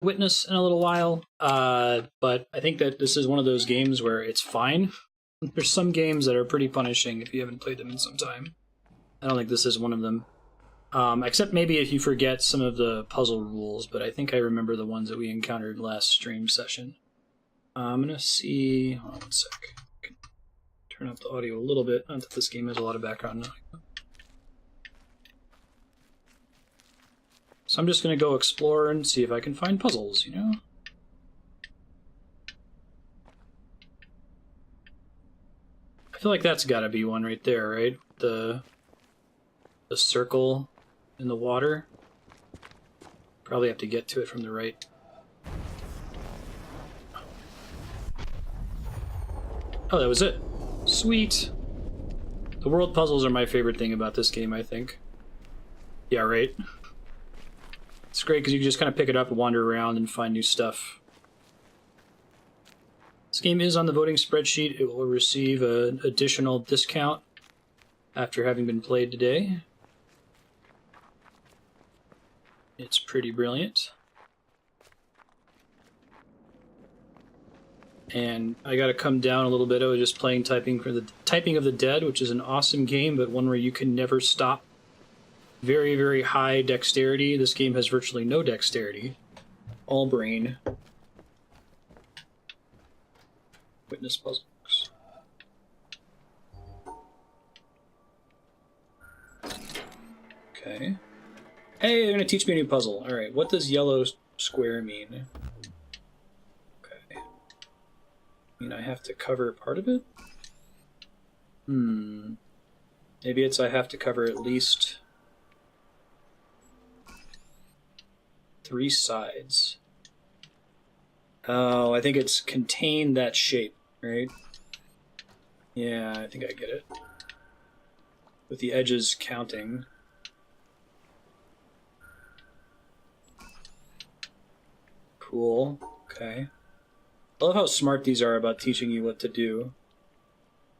Witness in a little while, but I think that this is one of those games where it's fine. There's some games that are pretty punishing if you haven't played them in some time. I don't think this is one of them. Except maybe if you forget some of the puzzle rules, but I think I remember the ones that we encountered last stream session. I'm gonna see. Hold on one sec. I can turn up the audio a little bit. Not that this game has a lot of background noise. So I'm just gonna go explore and see if I can find puzzles, you know? I feel like that's gotta be one right there, right? The circle in the water. Probably have to get to it from the right. Oh, that was it. Sweet. The world puzzles are my favorite thing about this game, I think. Yeah, right? It's great because you can just kind of pick it up and wander around and find new stuff. This game is on the voting spreadsheet. It will receive an additional discount after having been played today. It's pretty brilliant. And I gotta come down a little bit. I was just playing Typing of the Dead, which is an awesome game, but one where you can never stop. Very, very high dexterity. This game has virtually no dexterity. All brain. Witness puzzles. Okay. Hey, they're gonna teach me a new puzzle. Alright, what does yellow square mean? Okay. I mean, I have to cover part of it? Maybe it's I have to cover at least 3 sides. Oh, I think it's contain that shape, right? Yeah, I think I get it. With the edges counting. Cool. Okay. I love how smart these are about teaching you what to do.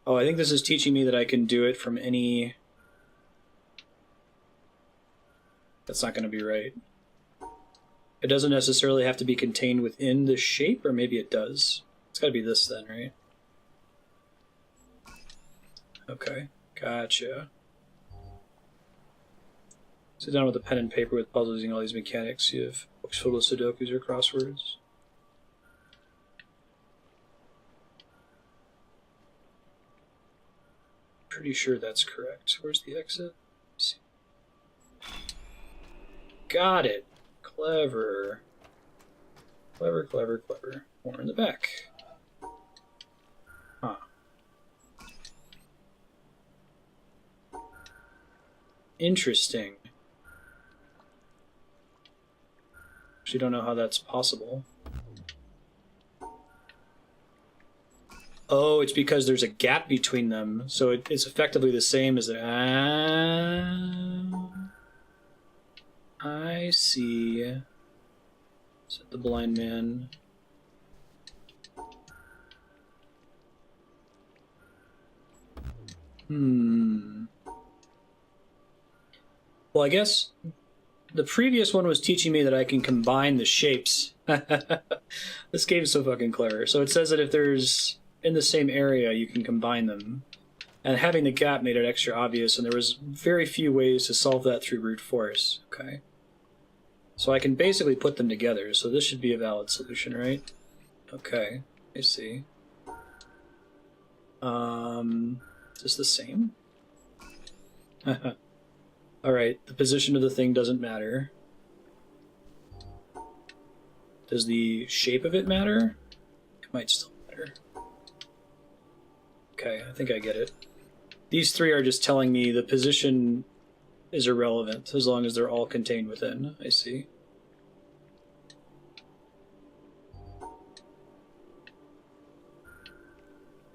Oh, I think this is teaching me that I can do it from any... That's not going to be right. It doesn't necessarily have to be contained within the shape, or maybe it does. It's got to be this then, right? Okay, gotcha. Sit down with a pen and paper with puzzles using all these mechanics. You have books full of Sudokus or crosswords. Pretty sure that's correct. Where's the exit? Let's see. Got it. Clever. Clever, clever, clever. More in the back. Huh. Interesting. Actually don't know how that's possible. Oh, it's because there's a gap between them. So it's effectively the same as the... I see, said the blind man. Well, I guess the previous one was teaching me that I can combine the shapes. This game is so fucking clever. So it says that if there's in the same area, you can combine them. And having the gap made it extra obvious, and there was very few ways to solve that through brute force. Okay. So I can basically put them together, so this should be a valid solution, right? Okay, I see. Is this the same? Alright, the position of the thing doesn't matter. Does the shape of it matter? It might still matter. Okay, I think I get it. These 3 are just telling me the position is irrelevant as long as they're all contained within. I see.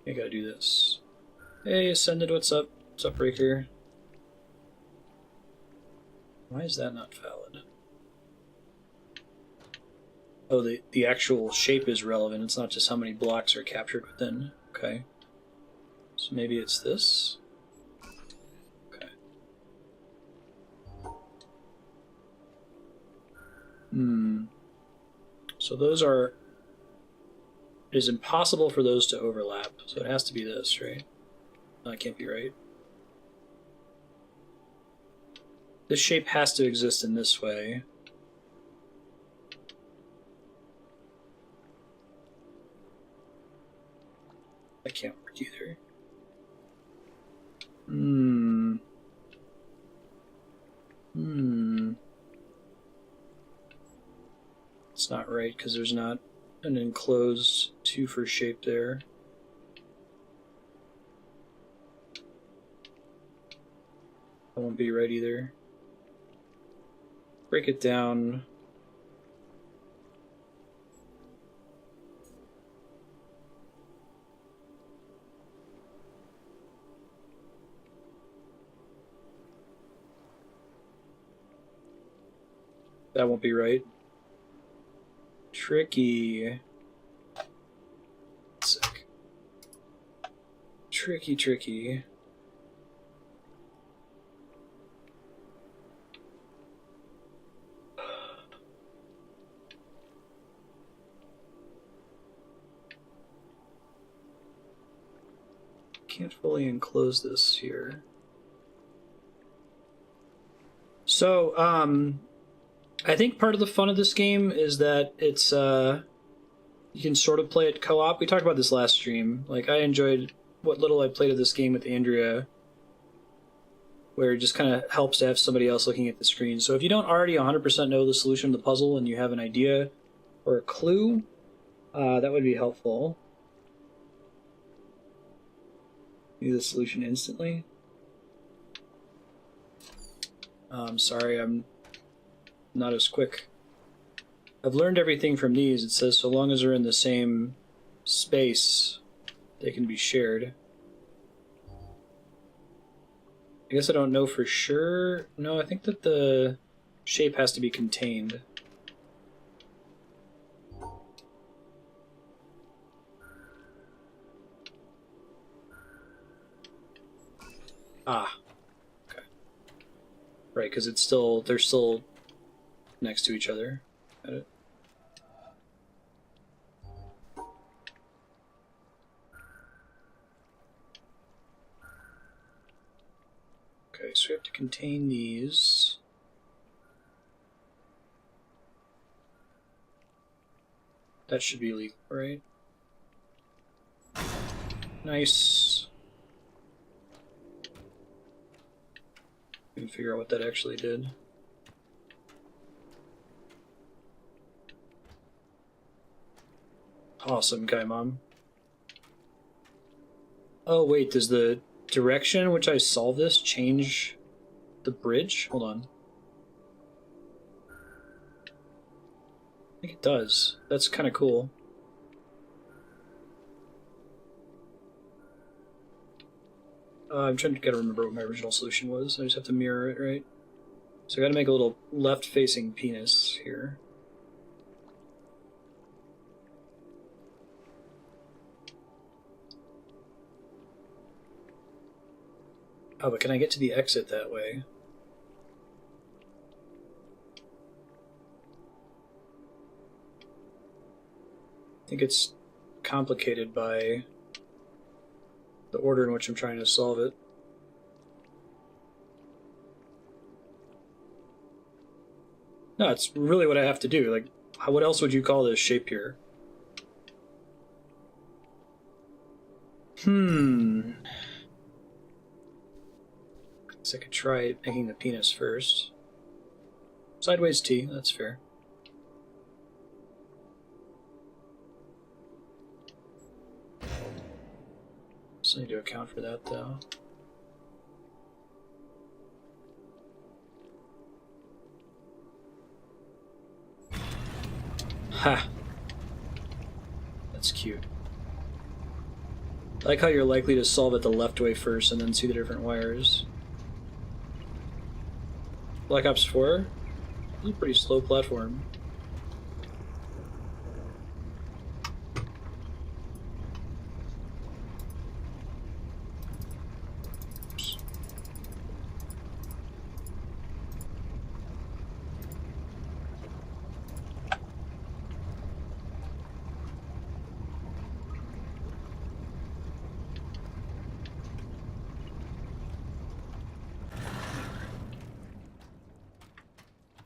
I gotta do this. Hey, Ascended, what's up? What's up, Breaker? Why is that not valid? Oh, the actual shape is relevant. It's not just how many blocks are captured within. Okay. So maybe it's this? Okay. So those are... It is impossible for those to overlap. So it has to be this, right? No, that can't be right. This shape has to exist in this way. That can't work either. It's not right because there's not an enclosed 2 for shape there. That won't be right either. Break it down. That won't be right. Tricky. Sick. Tricky. Can't fully enclose this here. So, I think part of the fun of this game is that it's, you can sort of play it co-op. We talked about this last stream. Like, I enjoyed what little I played of this game with Andrea, where it just kind of helps to have somebody else looking at the screen. So if you don't already 100% know the solution to the puzzle and you have an idea or a clue, that would be helpful. Need the solution instantly. Sorry, I'm not as quick. I've learned everything from these. It says so long as they're in the same space, they can be shared. I guess I don't know for sure. No, I think that the shape has to be contained. Ah. Okay. Right, because it's still, they're still next to each other. Got it. Okay, so we have to contain these. That should be legal, right? Nice. We can figure out what that actually did. Awesome, Guy Mom. Oh wait, does the direction in which I solve this change the bridge? Hold on. I think it does. That's kind of cool. I'm trying to remember what my original solution was. I just have to mirror it, right? So I gotta make a little left-facing penis here. Oh, but can I get to the exit that way? I think it's complicated by the order in which I'm trying to solve it. No, it's really what I have to do. Like, what else would you call this shape here? So I could try making the penis first. Sideways T, that's fair. Just need to account for that, though. Ha! That's cute. I like how you're likely to solve it the left way first and then see the different wires. Black Ops 4? It's a pretty slow platform.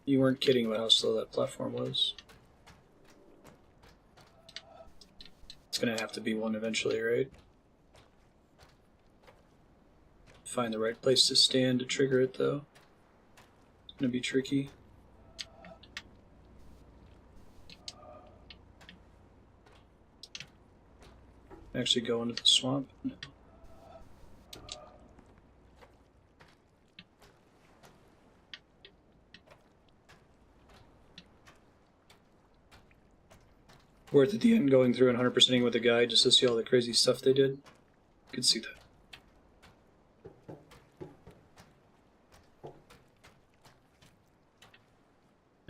You weren't kidding about how slow that platform was. It's gonna have to be one eventually, right? Find the right place to stand to trigger it, though. It's gonna be tricky. Actually go into the swamp? No. Worth at the end going through and 100%ing with a guide just to see all the crazy stuff they did. Could see that.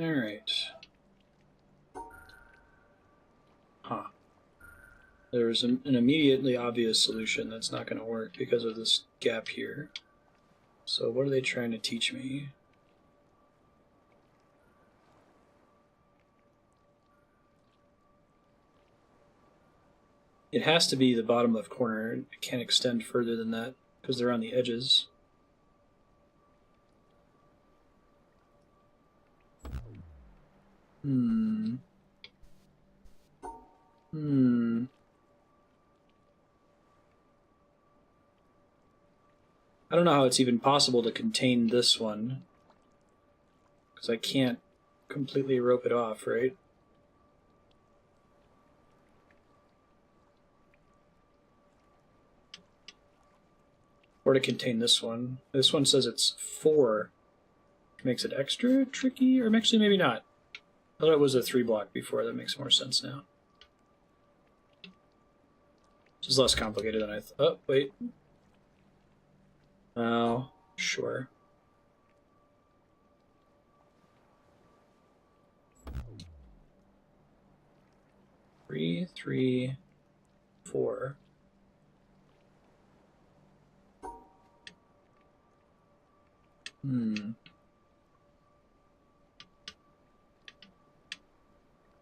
Alright. Huh. There's an immediately obvious solution that's not going to work because of this gap here. So what are they trying to teach me? It has to be the bottom left corner. It can't extend further than that because they're on the edges. I don't know how it's even possible to contain this one. Because I can't completely rope it off, right? Or to contain this one. This one says it's 4. Makes it extra tricky, or actually maybe not. I thought it was a 3 block before. That makes more sense now. This is less complicated than I thought. Oh, wait. Oh, sure. Three, 3, 4.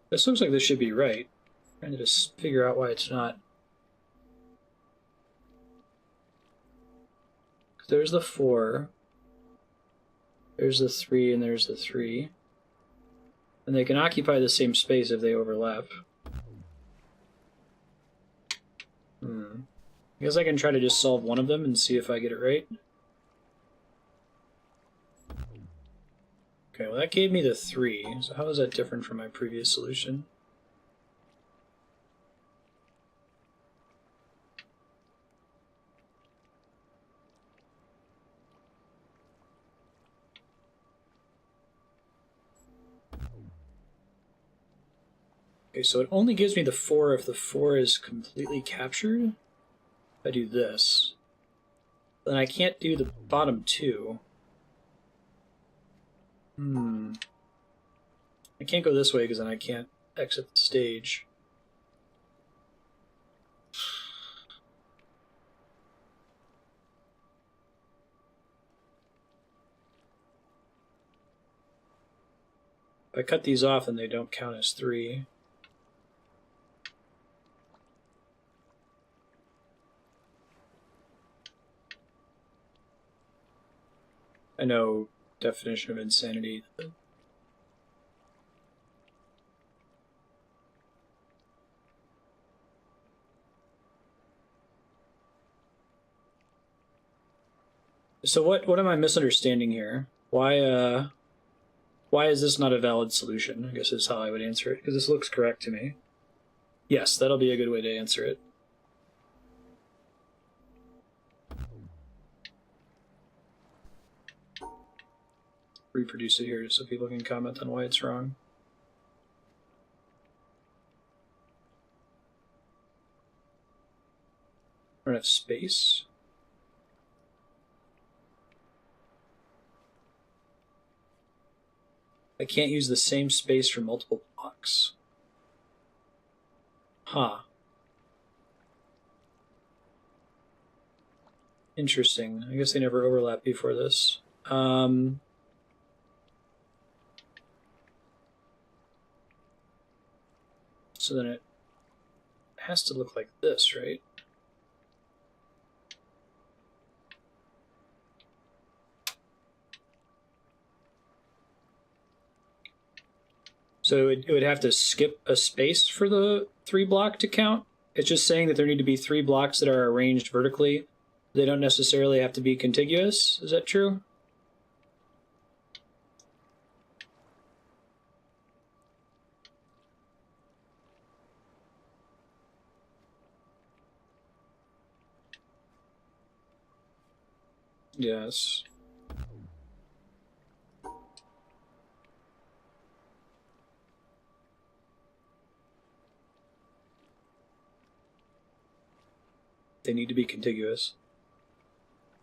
This looks like this should be right. I'm trying to just figure out why it's not. There's the 4. There's the 3, and there's the 3. And they can occupy the same space if they overlap. I guess I can try to just solve one of them and see if I get it right. Okay, well that gave me the 3, so how is that different from my previous solution? Okay, so it only gives me the 4 if the 4 is completely captured. If I do this, then I can't do the bottom 2. I can't go this way because then I can't exit the stage. If I cut these off, then they don't count as 3. I know definition of insanity. So what am I misunderstanding here? Why is this not a valid solution? I guess is how I would answer it, because this looks correct to me. Yes, that'll be a good way to answer it. Reproduce it here so people can comment on why it's wrong. I don't have space. I can't use the same space for multiple blocks. Huh. Interesting. I guess they never overlapped before this. So then it has to look like this, right? So it would have to skip a space for the 3 block to count. It's just saying that there need to be 3 blocks that are arranged vertically. They don't necessarily have to be contiguous. Is that true? Yes. They need to be contiguous.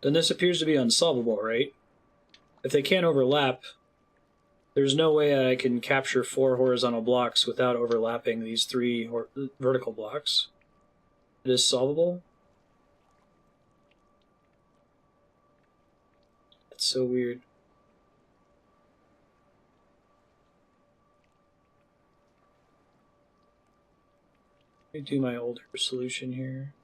Then this appears to be unsolvable, right? If they can't overlap, there's no way I can capture 4 horizontal blocks without overlapping these 3 vertical blocks. It is solvable? That's so weird. Let me do my older solution here.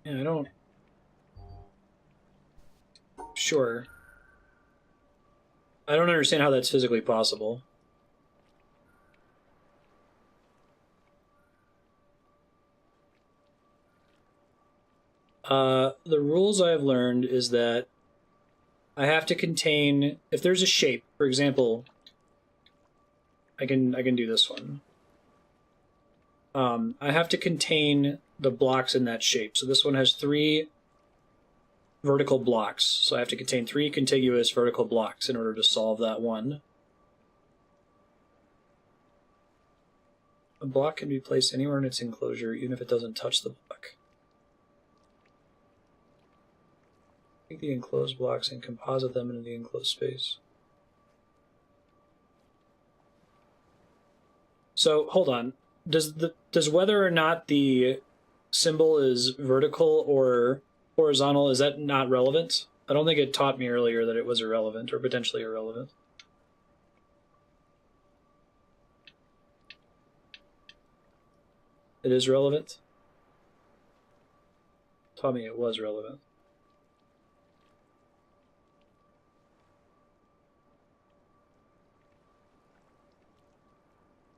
Yeah, I don't... Sure. I don't understand how that's physically possible. The rules I've learned is that I have to contain... If there's a shape, for example, I can do this one. I have to contain the blocks in that shape. So this one has 3 vertical blocks. So I have to contain 3 contiguous vertical blocks in order to solve that one. A block can be placed anywhere in its enclosure, even if it doesn't touch the block. Take the enclosed blocks and composite them into the enclosed space. So, hold on. Does whether or not the symbol is vertical or horizontal, is that not relevant? I don't think it taught me earlier that it was irrelevant or potentially irrelevant. It is relevant? Taught me it was relevant.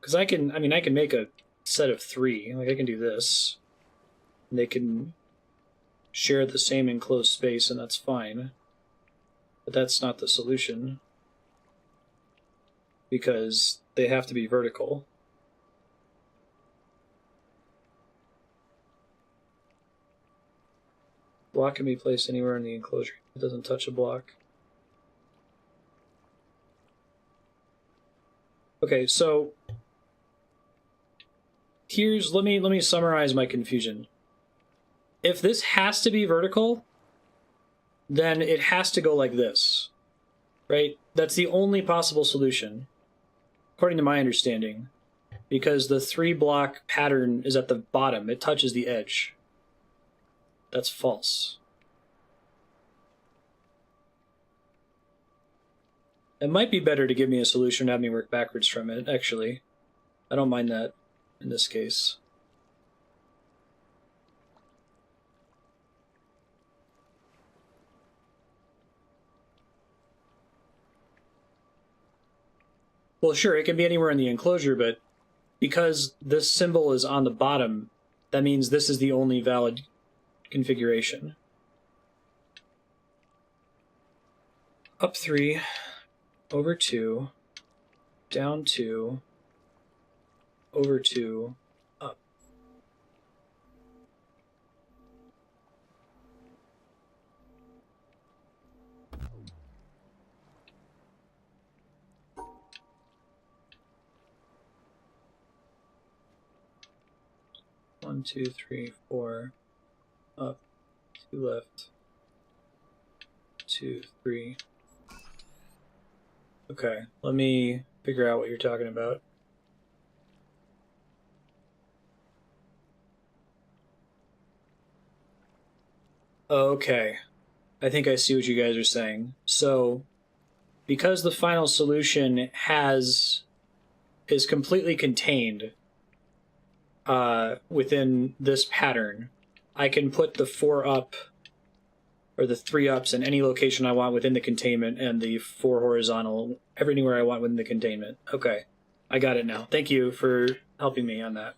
Because I can make a set of 3. Like, I can do this. And they can share the same enclosed space, and that's fine. But that's not the solution. Because they have to be vertical. Block can be placed anywhere in the enclosure. It doesn't touch a block. Okay, so here's let me summarize my confusion. If this has to be vertical, then it has to go like this, right? That's the only possible solution, according to my understanding, because the 3 block pattern is at the bottom. It touches the edge. That's false. It might be better to give me a solution and have me work backwards from it, actually. I don't mind that in this case. Well, sure, it can be anywhere in the enclosure, but because this symbol is on the bottom, that means this is the only valid configuration. Up 3, over 2, down 2, over 2, up. One, 2, 3, 4, up, 2 left, 2, 3. Okay, let me figure out what you're talking about. Okay, I think I see what you guys are saying. So, because the final solution is completely contained within this pattern, I can put the 4 up or the 3 ups in any location I want within the containment, and the 4 horizontal everywhere I want within the containment. Okay, I got it now. Thank you for helping me on that.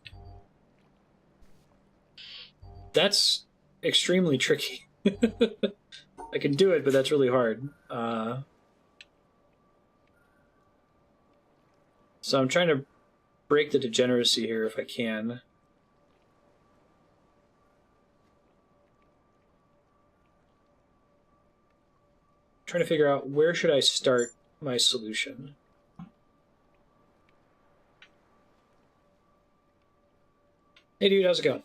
That's extremely tricky. I can do it, but that's really hard. So I'm trying to break the degeneracy here if I can. Trying to figure out where should I start my solution. Hey dude, how's it going?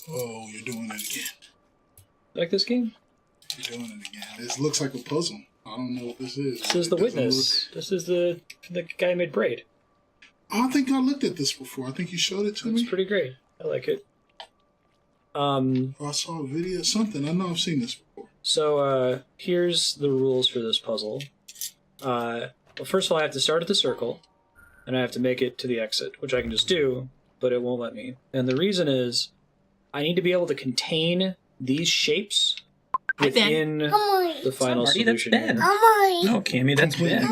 Oh, you're doing it again. Like this game? You're doing it again. This looks like a puzzle. I don't know what this is. This is the witness. This is the guy who made Braid. I don't think I looked at this before. I think you showed it to me. It's pretty great. I like it. I saw a video, something. I know I've seen this before. So here's the rules for this puzzle. Well, first of all, I have to start at the circle, and I have to make it to the exit, which I can just do, but it won't let me. And the reason is, I need to be able to contain these shapes within the final solution. That's Ben. No, Cammy, that's Ben.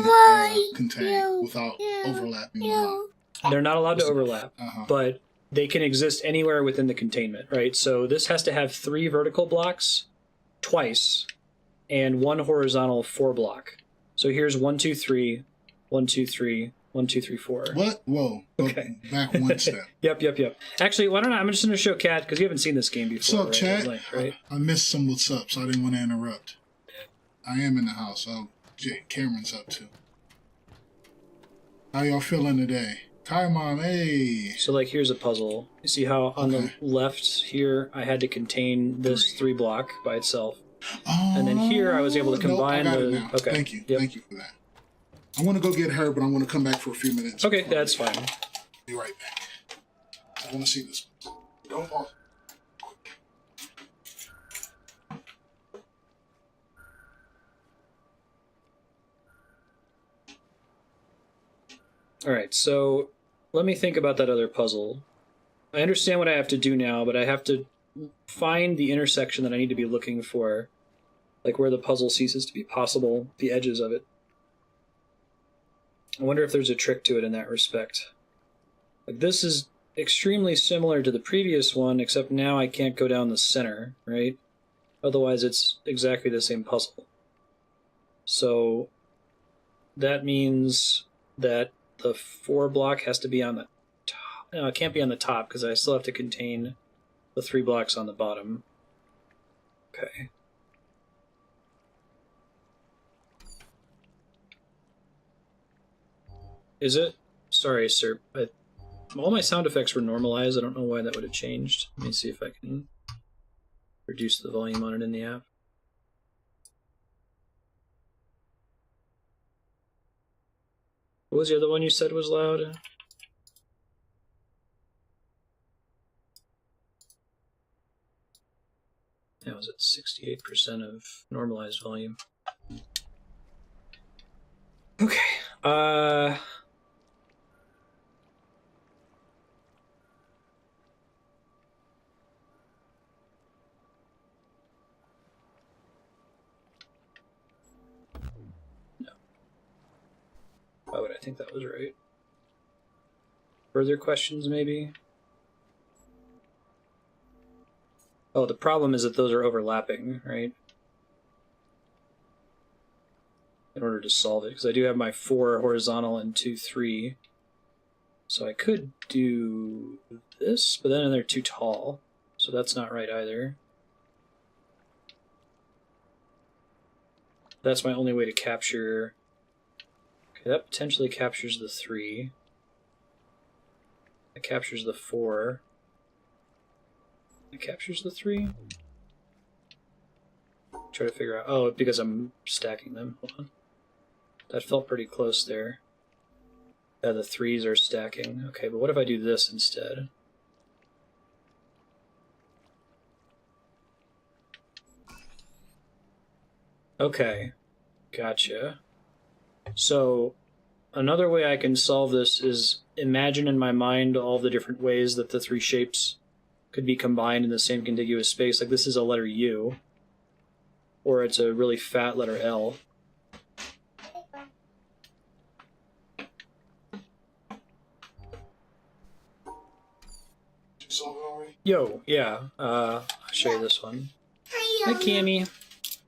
Contained without overlapping. They're not allowed to overlap, but they can exist anywhere within the containment, right? So this has to have 3 vertical blocks twice and 1 horizontal 4 block. So here's 1, 2, 3, 1, 2, 3, 1, 2, 3, 4. What? Whoa. Okay. Back one step. Yep. Actually, why don't I'm just going to show Kat, because you haven't seen this game before. What's up, chat? Right? I missed some what's up, so I didn't want to interrupt. I am in the house, so Cameron's up too. How y'all feeling today? Hi, Mom. Hey. So, like, here's a puzzle. You see how on the left here, I had to contain this 3 block by itself. Oh, and then here, I was able to combine I got the... it now. Okay. Thank you. Yep. Thank you for that. I want to go get her, but I want to come back for a few minutes. Okay, that's fine. Be right back. I want to see this. Don't pause. Alright, so let me think about that other puzzle. I understand what I have to do now, but I have to find the intersection that I need to be looking for. Like where the puzzle ceases to be possible, the edges of it. I wonder if there's a trick to it in that respect. Like this is extremely similar to the previous one, except now I can't go down the center, right? Otherwise it's exactly the same puzzle. So that means that the 4 block has to be on the top. No, it can't be on the top because I still have to contain the 3 blocks on the bottom. Okay. Is it? Sorry, sir. All my sound effects were normalized. I don't know why that would have changed. Let me see if I can reduce the volume on it in the app. What was the other one you said was loud? That was at 68% of normalized volume. Okay. No. Why would I think that was right? Further questions, maybe? Oh, the problem is that those are overlapping, right? In order to solve it, because I do have my 4 horizontal and 2, 3. So I could do this, but then they're too tall. So that's not right either. That's my only way to capture... Okay, that potentially captures the 3. That captures the 4. It captures the 3. Try to figure out... Oh, because I'm stacking them. Hold on. That felt pretty close there. Yeah, the 3s are stacking. Okay, but what if I do this instead? Okay, gotcha. So, another way I can solve this is imagine in my mind all the different ways that the three shapes could be combined in the same contiguous space. Like this is a letter U, or it's a really fat letter L. Solve it already? Yo, yeah. I'll show you this one. Hi, Cammy.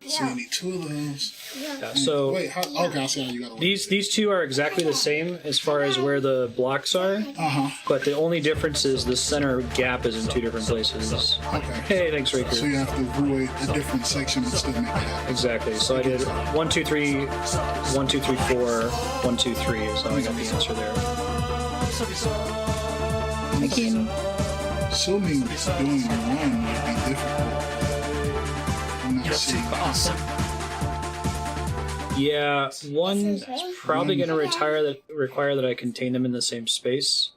So you need 2 of those. Yeah, so Wait, okay, I see how you got these two are exactly the same as far as where the blocks are, but the only difference is the center gap is in 2 different places. Okay. Hey, thanks, Raker. So you have to avoid a different section but still make it happen. Exactly. So I did 1, 2, 3, 1, 2, 3, 4, 1, 2, 3 is how I got the answer there. Again. Assuming doing 1 would be difficult. I'm not seeing Awesome. Yeah, 1 is probably going to require that I contain them in the same space.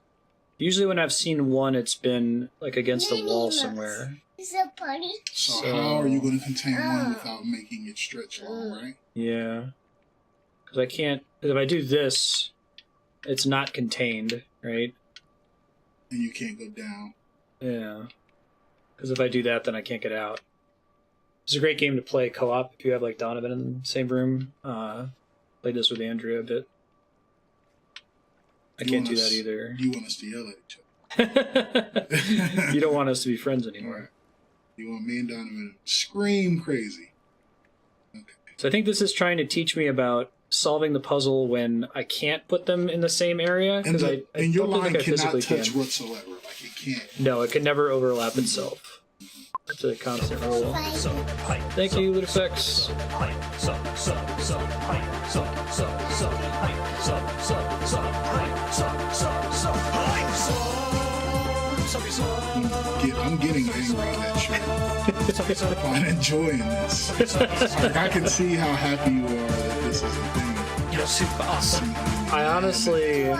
Usually when I've seen 1, it's been like against a wall somewhere. Is it party? So how are you going to contain 1 without making it stretch long, right? Yeah. Because I can't... If I do this, it's not contained, right? And you can't go down. Yeah. Because if I do that, then I can't get out. It's a great game to play co-op if you have like Donovan in the same room. Played this with Andrea a bit. I can't do that either. You want us to yell at each other. You don't want us to be friends anymore. You want me and Donovan to scream crazy. Okay. So I think this is trying to teach me about solving the puzzle when I can't put them in the same area. And, and your don't line think I cannot physically touch can. whatsoever. Like it can't. No, it can never overlap itself. That's a constant rule. Thank you, Ludifex. I'm getting angry at that show. I'm enjoying this. Like, I can see how happy you are that this is a thing. You're super awesome. I honestly...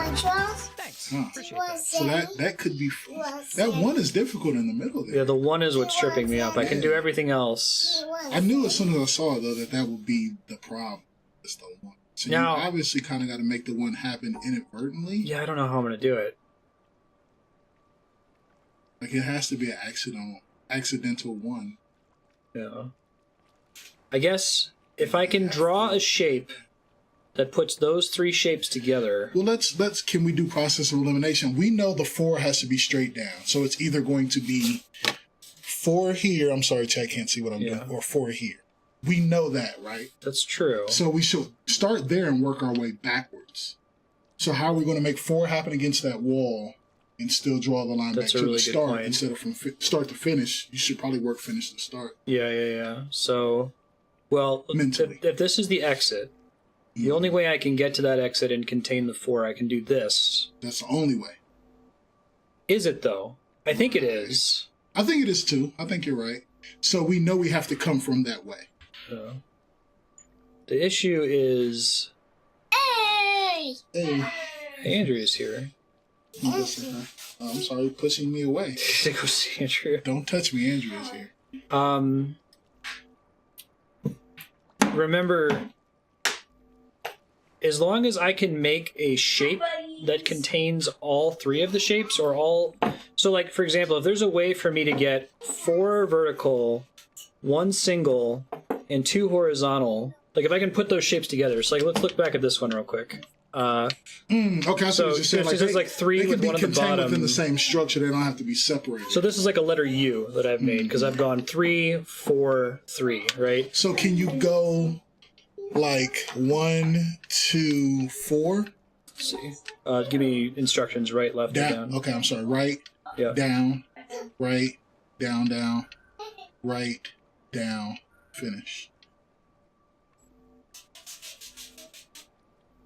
Thanks. Huh. Appreciate that. So that could be fun. That 1 is difficult in the middle there. Yeah, the 1 is what's tripping me up. I can do everything else. I knew as soon as I saw it, though, that would be the problem. It's the 1. So Now- you obviously kind of got to make the 1 happen inadvertently. Yeah, I don't know how I'm going to do it. Like it has to be an accidental 1. Yeah. I guess if I can draw a shape that puts those 3 shapes together... Well, let's can we do process of elimination? We know the 4 has to be straight down. So it's either going to be 4 here. I'm sorry, Chad can't see what I'm doing. Or 4 here. We know that, right? That's true. So we should start there and work our way backwards. So how are we going to make 4 happen against that wall and still draw the line That's back a to really the good start point. instead of from start to finish? You should probably work finish to start. Yeah. So, well, Mentally. if this is the exit, the only way I can get to that exit and contain the 4, I can do this. That's the only way. Is it, though? I think it is. I think it is too. I think you're right. So we know we have to come from that way. The issue is... Hey! Hey, Andrea's here. listen, I'm sorry, pushing me away. To go see Andrea. Don't touch me, Andrea's here. Remember, as long as I can make a shape that contains all 3 of the shapes, or all... So, like, for example, if there's a way for me to get 4 vertical, 1 single, and 2 horizontal, like, if I can put those shapes together. So, like, let's look back at this one real quick. Okay, I see what you're saying. this is like 3 they with can 1 be at the contained bottom. within the same structure. They don't have to be separated. So this is like a letter U that I've made, because I've gone 3, 4, 3, right? So can you go like 1, 2, 4? Let's see. Give me instructions, right, left, or Down. down. Okay, I'm sorry. Right, Yeah. down, right, down, right, down, finish.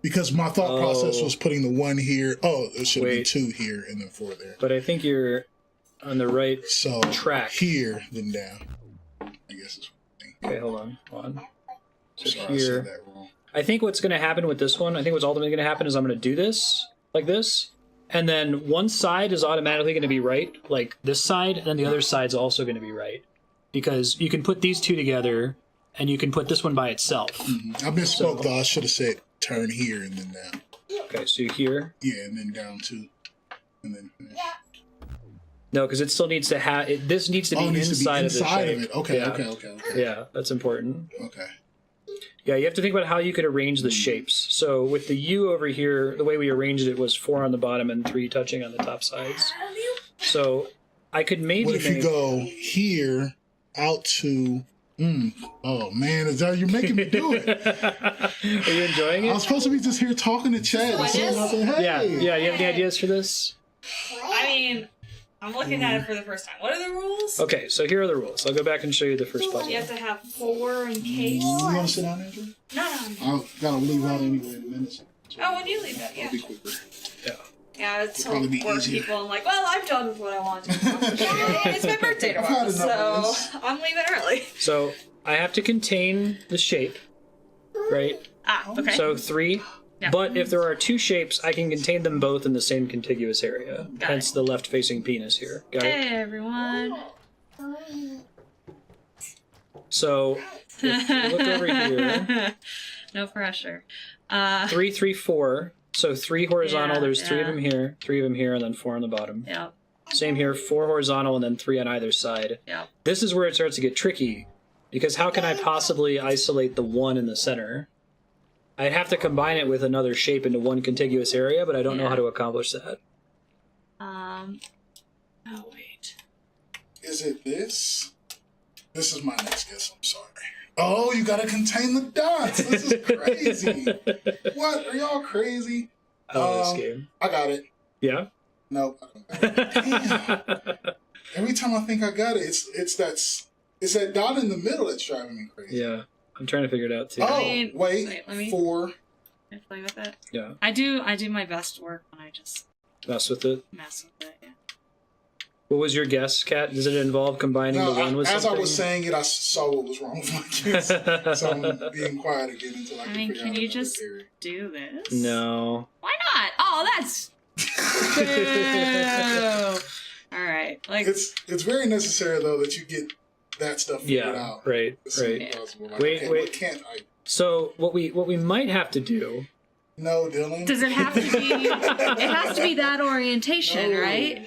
Because my thought process was putting the 1 here. Oh, it should be 2 here and then 4 there. But I think you're on the right So track. here, then down. I guess it's. Okay, hold on. So Sorry, I here. said that wrong. I think what's going to happen with this one, I think what's ultimately going to happen is I'm going to do this, like this, and then one side is automatically going to be right, like this side, and then the other side's also going to be right. Because you can put these 2 together, and you can put this one by itself. I misspoke though. I should have said turn here and then down. Okay, so you're here. Yeah, and then down too, and then finish. No, because it still needs to have. This needs to be inside of the shape. it. Okay, Yeah. okay. Yeah, that's important. Okay. Yeah, you have to think about how you could arrange the shapes. So with the U over here, the way we arranged it was 4 on the bottom and 3 touching on the top sides. So I could maybe What if you go here out to? Oh man, you're making me do it. Are you enjoying I it? was supposed to be just here talking to Chad. And saying nothing. Hey. Yeah. You have any ideas for this? I mean, I'm looking at it for the first time. What are the rules? Okay, so here are the rules. I'll go back and show you the first puzzle. You have to have 4 in case. You want to sit down, Andrew? No. I gotta leave out anyway in a minute. So Oh, when you leave it, yeah. I'll be quicker. Yeah. Yeah, it's It'll probably be work easier. people. I'm like, well, I've done what I want to. It's my birthday I've had tomorrow, enough of so this. I'm leaving early. So I have to contain the shape, right? Okay. So 3. Yeah. But if there are 2 shapes, I can contain them both in the same contiguous area. Got Hence the left-facing penis here. Got it? Hey, everyone. So if you look over here, No pressure. 3, 3, 4. So 3 horizontal. Yeah, There's 3 of yeah. them here, 3 of them here, and then 4 on the bottom. Yep. Same here, 4 horizontal, and then 3 on either side. Yep. This is where it starts to get tricky, because how can I possibly isolate the 1 in the center? I'd have to combine it with another shape into one contiguous area, but I don't know Yeah. how to accomplish that. Oh wait. Is it this? This is my next guess. I'm sorry. Oh, you gotta contain the dots. This is crazy. What? Are y'all crazy? I love this game. I got it. Yeah? Nope. I don't got it. Damn. Every time I think I got it, it's that dot in the middle that's driving me crazy. Yeah. I'm trying to figure it out, too. Oh, mean, wait. let me- 4. Can I play with it? Yeah. I do my best work when I just Mess with it. mess with it. Yeah. What was your guess, Kat? Does it involve combining the 1 with as something? I was saying it, I saw what was wrong with my guess. So I'm being quiet again until I can figure out can you another just theory. do this? No. Why not? Oh, that's. Boo! All right. Like. It's very necessary though that you get that stuff figured Yeah, out. right, as soon as right. possible. Like, Wait, okay, wait. What can't I? So what we might have to do... No, Dylan. Does it have to be? It has to be that orientation, No. right?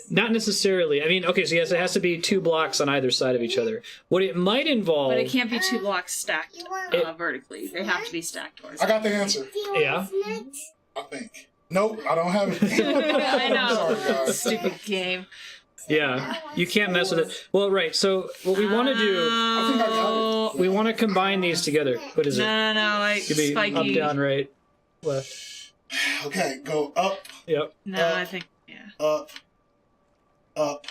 Not necessarily. I mean, okay, so yes, it has to be 2 blocks on either side of each other. What it might involve... But it can't be 2 blocks stacked It- vertically. They have to be stacked I horizontally. got the answer. Yeah? I think. Nope, I don't have it. I know. I'm sorry, guys. Stupid game. Yeah, you can't mess with it. Well, right, so what we want to do... I think I got We want to combine these together. What is it? No, like Could be spiky. up, down, right, left. it. Okay, go up, Yep. No, I think up,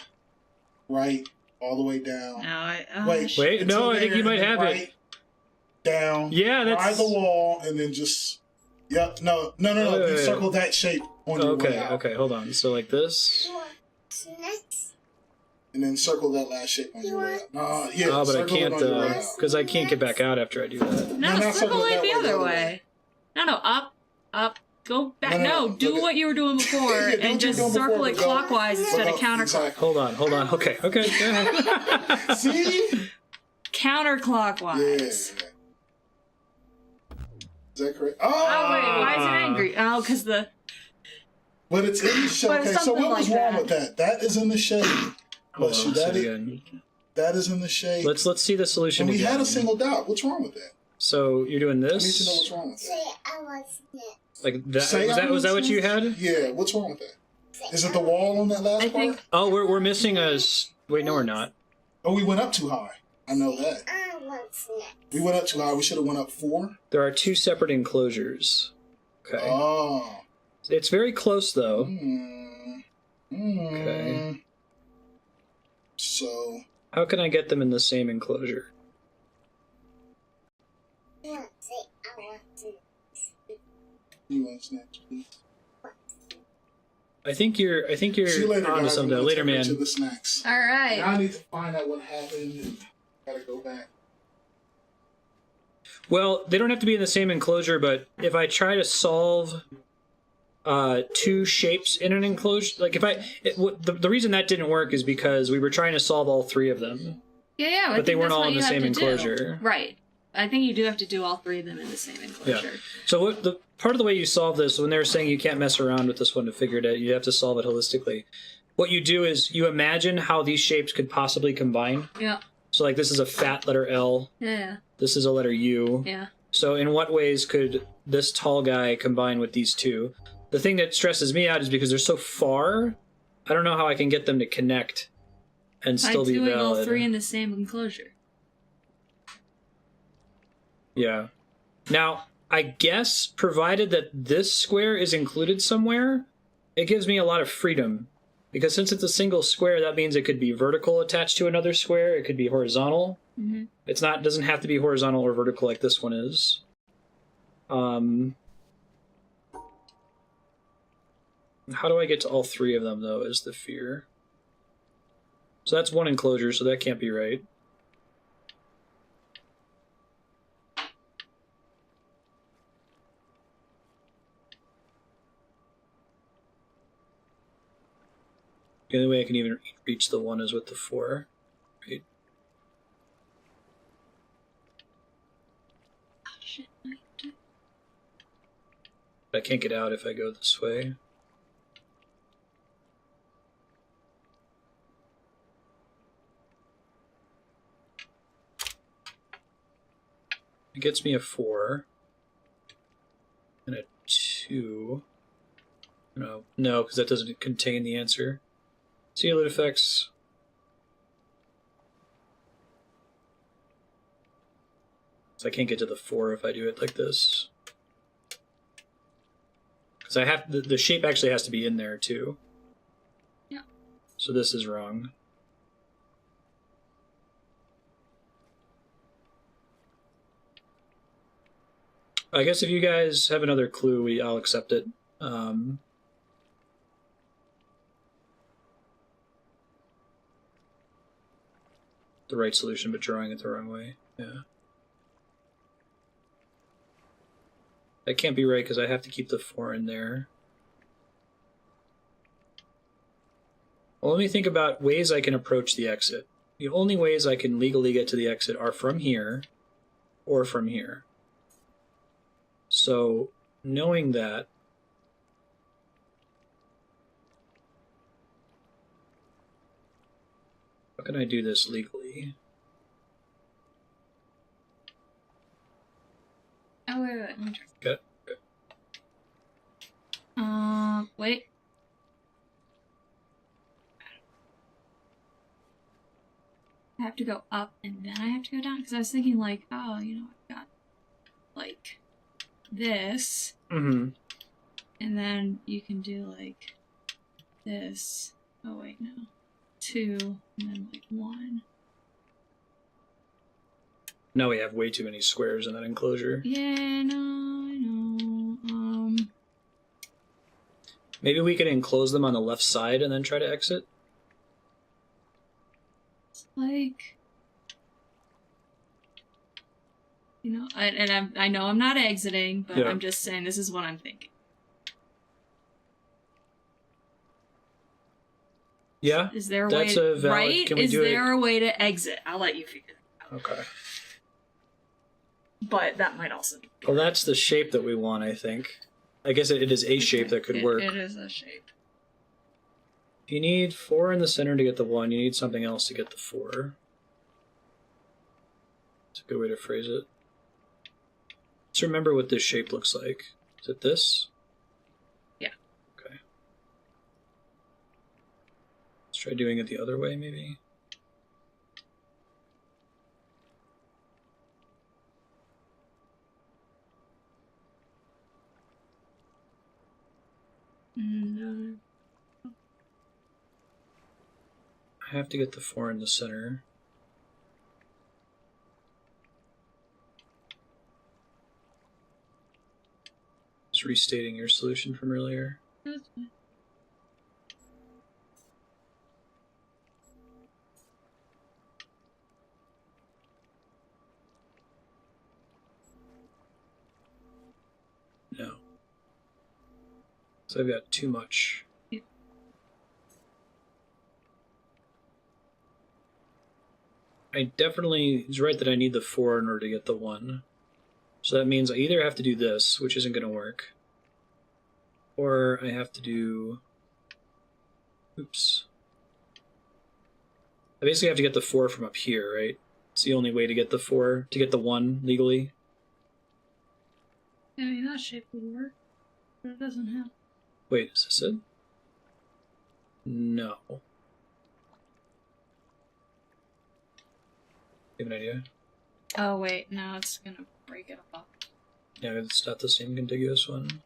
right, all the way down. no. Wait, Wait, until no, I think there, you might and then have it. right, down. Yeah, that's- Ride the wall, and then just. Yep. No. Wait, You wait, circle that shape on your way Okay, out, okay, hold on. So like this. and then circle that last shape on your way out. Yeah. Oh, but I circle it can't, on your way out. because I can't get back out after I do that. No, No, circle circle it that the way, other the other way. No, up. Go back. No, No, do look what you were doing before, Yeah, do what you and were just doing before, circle it but go- clockwise instead of Look, counterclockwise. exactly. Hold on. Okay. Go ahead. See? Yeah. Counterclockwise. Is that correct? Oh wait, why is it Ah. angry? Oh, because the But it's in the shade. But it's Okay, so something what was like wrong that. with that? That is in the shade. Hold Bless on, you. let's That see it is, again. that is in the shade. Let's see the solution And we again. had a single dot. What's wrong with that? So you're doing I need to know this, what's wrong with that. like that. Say Was I that what you had? Yeah, what's wrong with that? Is it the wall on that last I part? think Oh, we're missing a. Wait, no, we're not. Oh, we went up too high. I know that. We went up too high. We should have went up 4. There are 2 separate enclosures. Okay. Oh. It's very close though. Okay. So, How can I get them in the same enclosure? you want snacks, please? I think you're See you later, onto guys. something. I'm gonna Later, take her man. to the snacks. all right. Now I need to find out what happened and gotta go back. Well, they don't have to be in the same enclosure, but if I try to solve 2 shapes in an enclosure, like if the reason that didn't work is because we were trying to solve all 3 of them, Yeah, I but they think weren't that's all what in you the have same to do. enclosure. Right. I think you do have to do all three of them in the same enclosure. Yeah. So what the part of the way you solve this, when they were saying you can't mess around with this one to figure it out, you have to solve it holistically. What you do is you imagine how these shapes could possibly combine. Yeah. So like this is a fat letter L. Yeah. This is a letter U. Yeah. So in what ways could this tall guy combine with these two? The thing that stresses me out is because they're so far, I don't know how I can get them to connect and still be By doing valid. all three in the same enclosure. Yeah. Now, I guess, provided that this square is included somewhere, it gives me a lot of freedom. Because since it's a single square, that means it could be vertical attached to another square. It could be horizontal. Mm-hmm. Doesn't have to be horizontal or vertical like this one is. How do I get to all three of them, though, is the fear. So that's one enclosure, so that can't be right. The only way I can even reach the one is with the 4, right? Oh, shit. I can't get out if I go this way. It gets me a 4 and a 2. No, because that doesn't contain the answer. See you, effects. So I can't get to the 4 if I do it like this. Because I have the shape actually has to be in there too. Yeah. So this is wrong. I guess if you guys have another clue, I'll accept it. The right solution, but drawing it the wrong way. Yeah. That can't be right because I have to keep the 4 in there. Well, let me think about ways I can approach the exit. The only ways I can legally get to the exit are from here or from here. So, knowing that, how can I do this legally? Oh, wait. Let me try. Good. Wait. I have to go up and then I have to go down? Because I was thinking, like, oh, I've got, like, this. Mm-hmm. And then you can do, like, this. Oh, wait, no. 2, and then, like, 1. Now we have way too many squares in that enclosure. Yeah, no, I know. Maybe we can enclose them on the left side and then try to exit? It's like... I know I'm not exiting, but Yeah. I'm just saying this is what I'm thinking. Yeah? Is there a That's way a valid... right? Can we Is do there a way to exit? I'll let you figure it out. Okay. But that might also be. Well, that's the shape that we want, I think. I guess it is a shape that could work. It is a shape. You need 4 in the center to get the 1. You need something else to get the 4. It's a good way to phrase it. Let's remember what this shape looks like. Is it this? Yeah. Okay. Let's try doing it the other way, maybe. No. I have to get the 4 in the center. Just restating your solution from earlier. That's fine. No. So I've got too much. I definitely... He's right that I need the 4 in order to get the 1. So that means I either have to do this, which isn't going to work, or I have to do... Oops. I basically have to get the 4 from up here, right? It's the only way to get the 4, to get the 1 legally. I mean, that shape would work, but it doesn't have. Wait, is this it? No. You have an idea? Oh, wait, no, it's gonna break it up. Yeah, it's not the same contiguous one.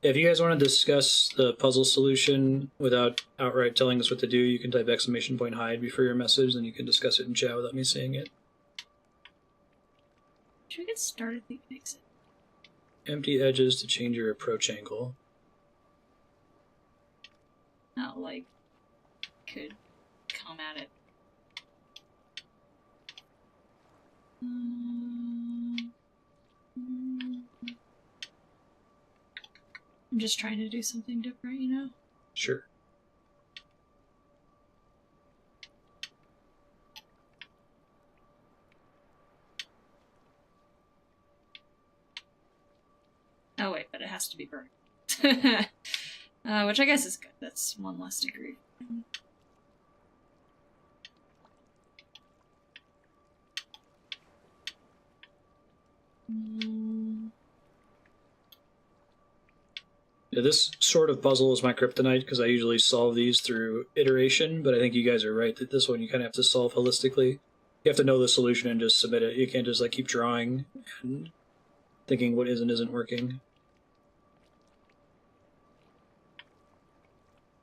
If you guys want to discuss the puzzle solution without outright telling us what to do, you can type !hide before your message, then you can discuss it in chat without me seeing it. Should we get started? We can fix it. Empty edges to change your approach angle. Not like could come at it. I'm just trying to do something different, you know? Sure. Oh wait, but it has to be burnt. Which I guess is good. That's one less degree. Yeah, this sort of puzzle is my kryptonite because I usually solve these through iteration, but I think you guys are right that this one you kind of have to solve holistically. You have to know the solution and just submit it. You can't just like keep drawing and thinking what is and isn't working.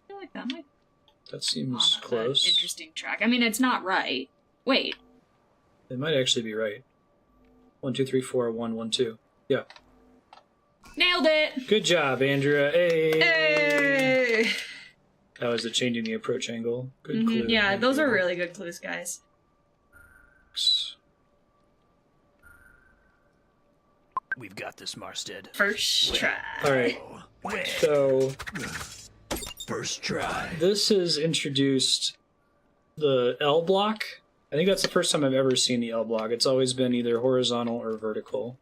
I feel like that might That seems be close. an interesting track. I mean, it's not right. Wait. It might actually be right. 1, 2, 3, 4, 1, 1, 2. Yeah. Nailed it! Good job, Andrea. Hey! Hey! That was the changing the approach angle. Good clue. Yeah, Thank those you. are really good clues, guys. We've got this, Marstead. First try. Alright, Wait. so First try. this has introduced the L block. I think that's the first time I've ever seen the L block. It's always been either horizontal or vertical.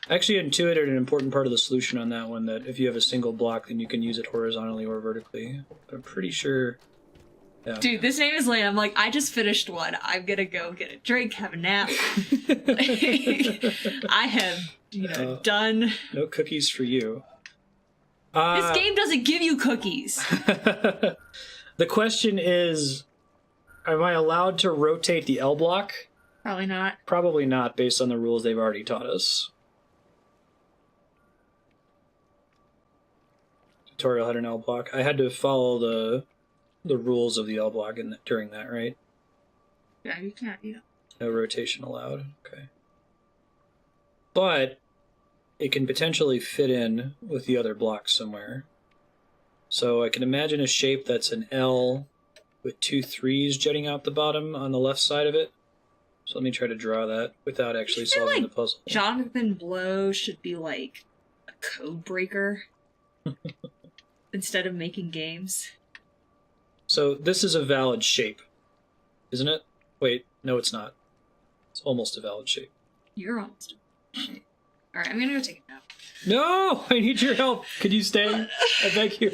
I actually intuited an important part of the solution on that one, that if you have a single block, then you can use it horizontally or vertically. But I'm pretty sure... Yeah. Dude, this name is late. I'm like, I just finished one. I'm gonna go get a drink, have a nap. I have, done. No cookies for you. This game doesn't give you cookies. The question is, am I allowed to rotate the L block? Probably not. Probably not, based on the rules they've already taught us. Tutorial had an L block. I had to follow the rules of the L block during that, right? Yeah, you can't, No rotation allowed. Okay. But it can potentially fit in with the other blocks somewhere. So I can imagine a shape that's an L with 2 3s jutting out the bottom on the left side of it. So let me try to draw that without actually solving the puzzle. Jonathan Blow should be like a code breaker instead of making games. So this is a valid shape, isn't it? Wait, no it's not. It's almost a valid shape. You're almost a shit. Alright, I'm gonna go take a nap. No! I need your help! Could you stay? I beg you.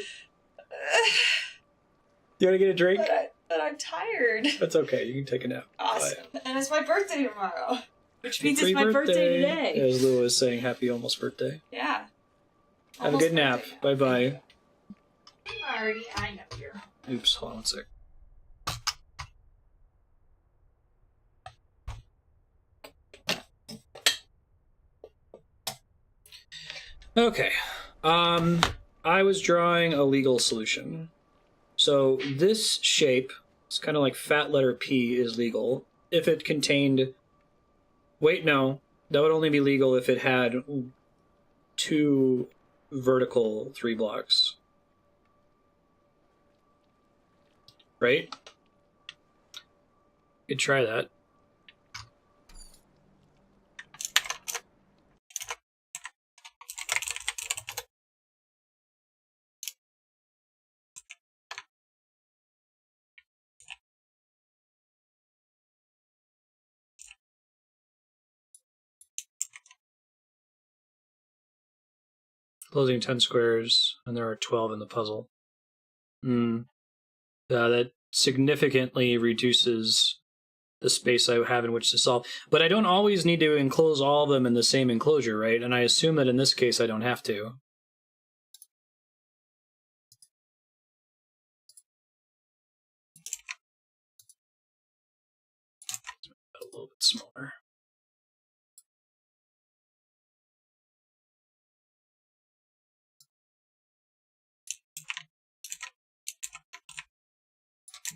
You want to get a drink? But I'm tired. That's okay, you can take a nap. Awesome. And it's my birthday tomorrow. Which means Happy it's my birthday today. As Lou was saying, happy almost birthday. Yeah. Have a Almost good nap. birthday. Bye-bye. I know you're. Oops, hold on one sec. Okay. I was drawing a legal solution. So this shape, it's kind of like fat letter P, is legal if it contained... Wait, no. That would only be legal if it had 2 vertical 3 blocks. Right? Could try that. Closing 10 squares, and there are 12 in the puzzle. That significantly reduces the space I have in which to solve. But I don't always need to enclose all of them in the same enclosure, right? And I assume that in this case I don't have to. A little bit smaller.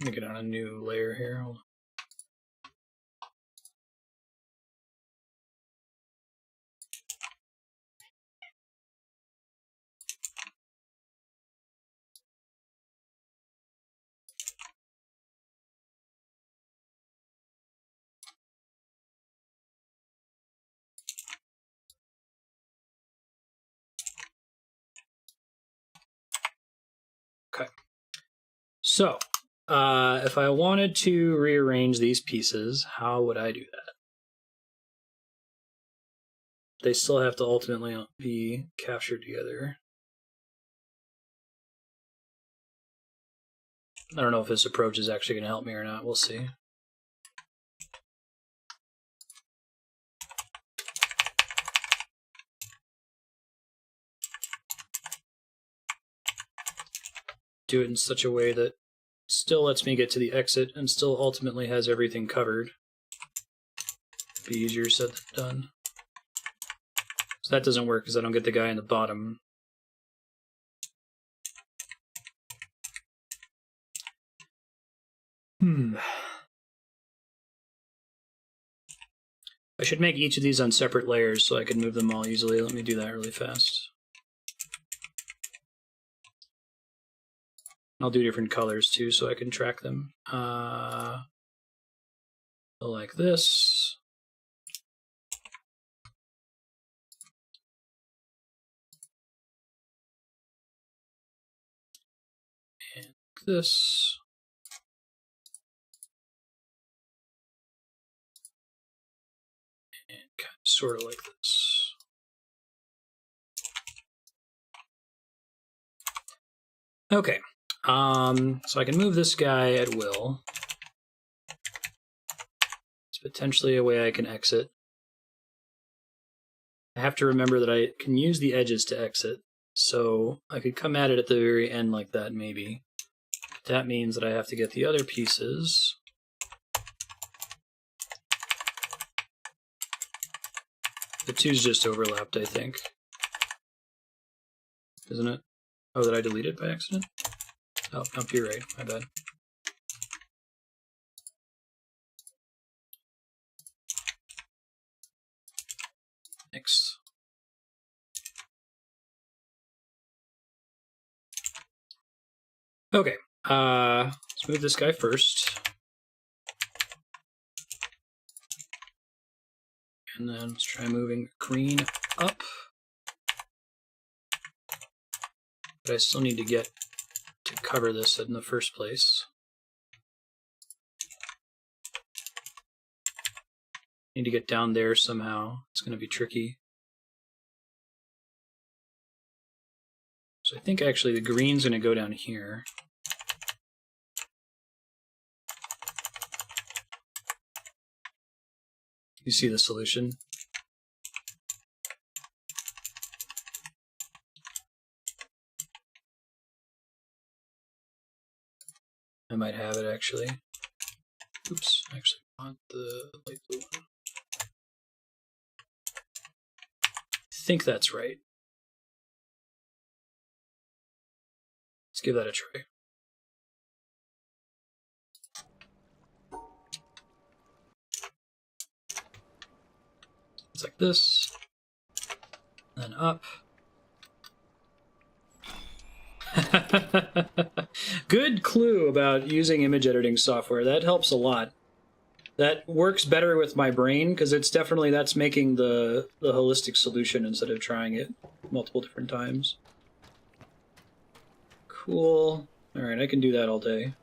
Let me get on a new layer here. Hold on. Okay. So, if I wanted to rearrange these pieces, how would I do that? They still have to ultimately be captured together. I don't know if this approach is actually going to help me or not. We'll see. Do it in such a way that still lets me get to the exit and still ultimately has everything covered. Be easier said than done. So that doesn't work because I don't get the guy in the bottom. I should make each of these on separate layers so I can move them all easily. Let me do that really fast. I'll do different colors too so I can track them. Like this. And like this. And kind of sort of like this. Okay. So I can move this guy at will. It's potentially a way I can exit. I have to remember that I can use the edges to exit. So I could come at it at the very end like that, maybe. That means that I have to get the other pieces. The two's just overlapped, I think. Isn't it? Oh, did I delete it by accident? Oh, no, you're right. My bad. Thanks. Okay. Let's move this guy first. And then let's try moving green up. But I still need to get to cover this in the first place. Need to get down there somehow. It's going to be tricky. So I think actually the green's going to go down here. You see the solution? I might have it actually. Oops, I actually want the light blue one. I think that's right. Let's give that a try. It's like this, then up. Good clue about using image editing software. That helps a lot. That works better with my brain because it's definitely that's making the holistic solution instead of trying it multiple different times. Cool. All right, I can do that all day.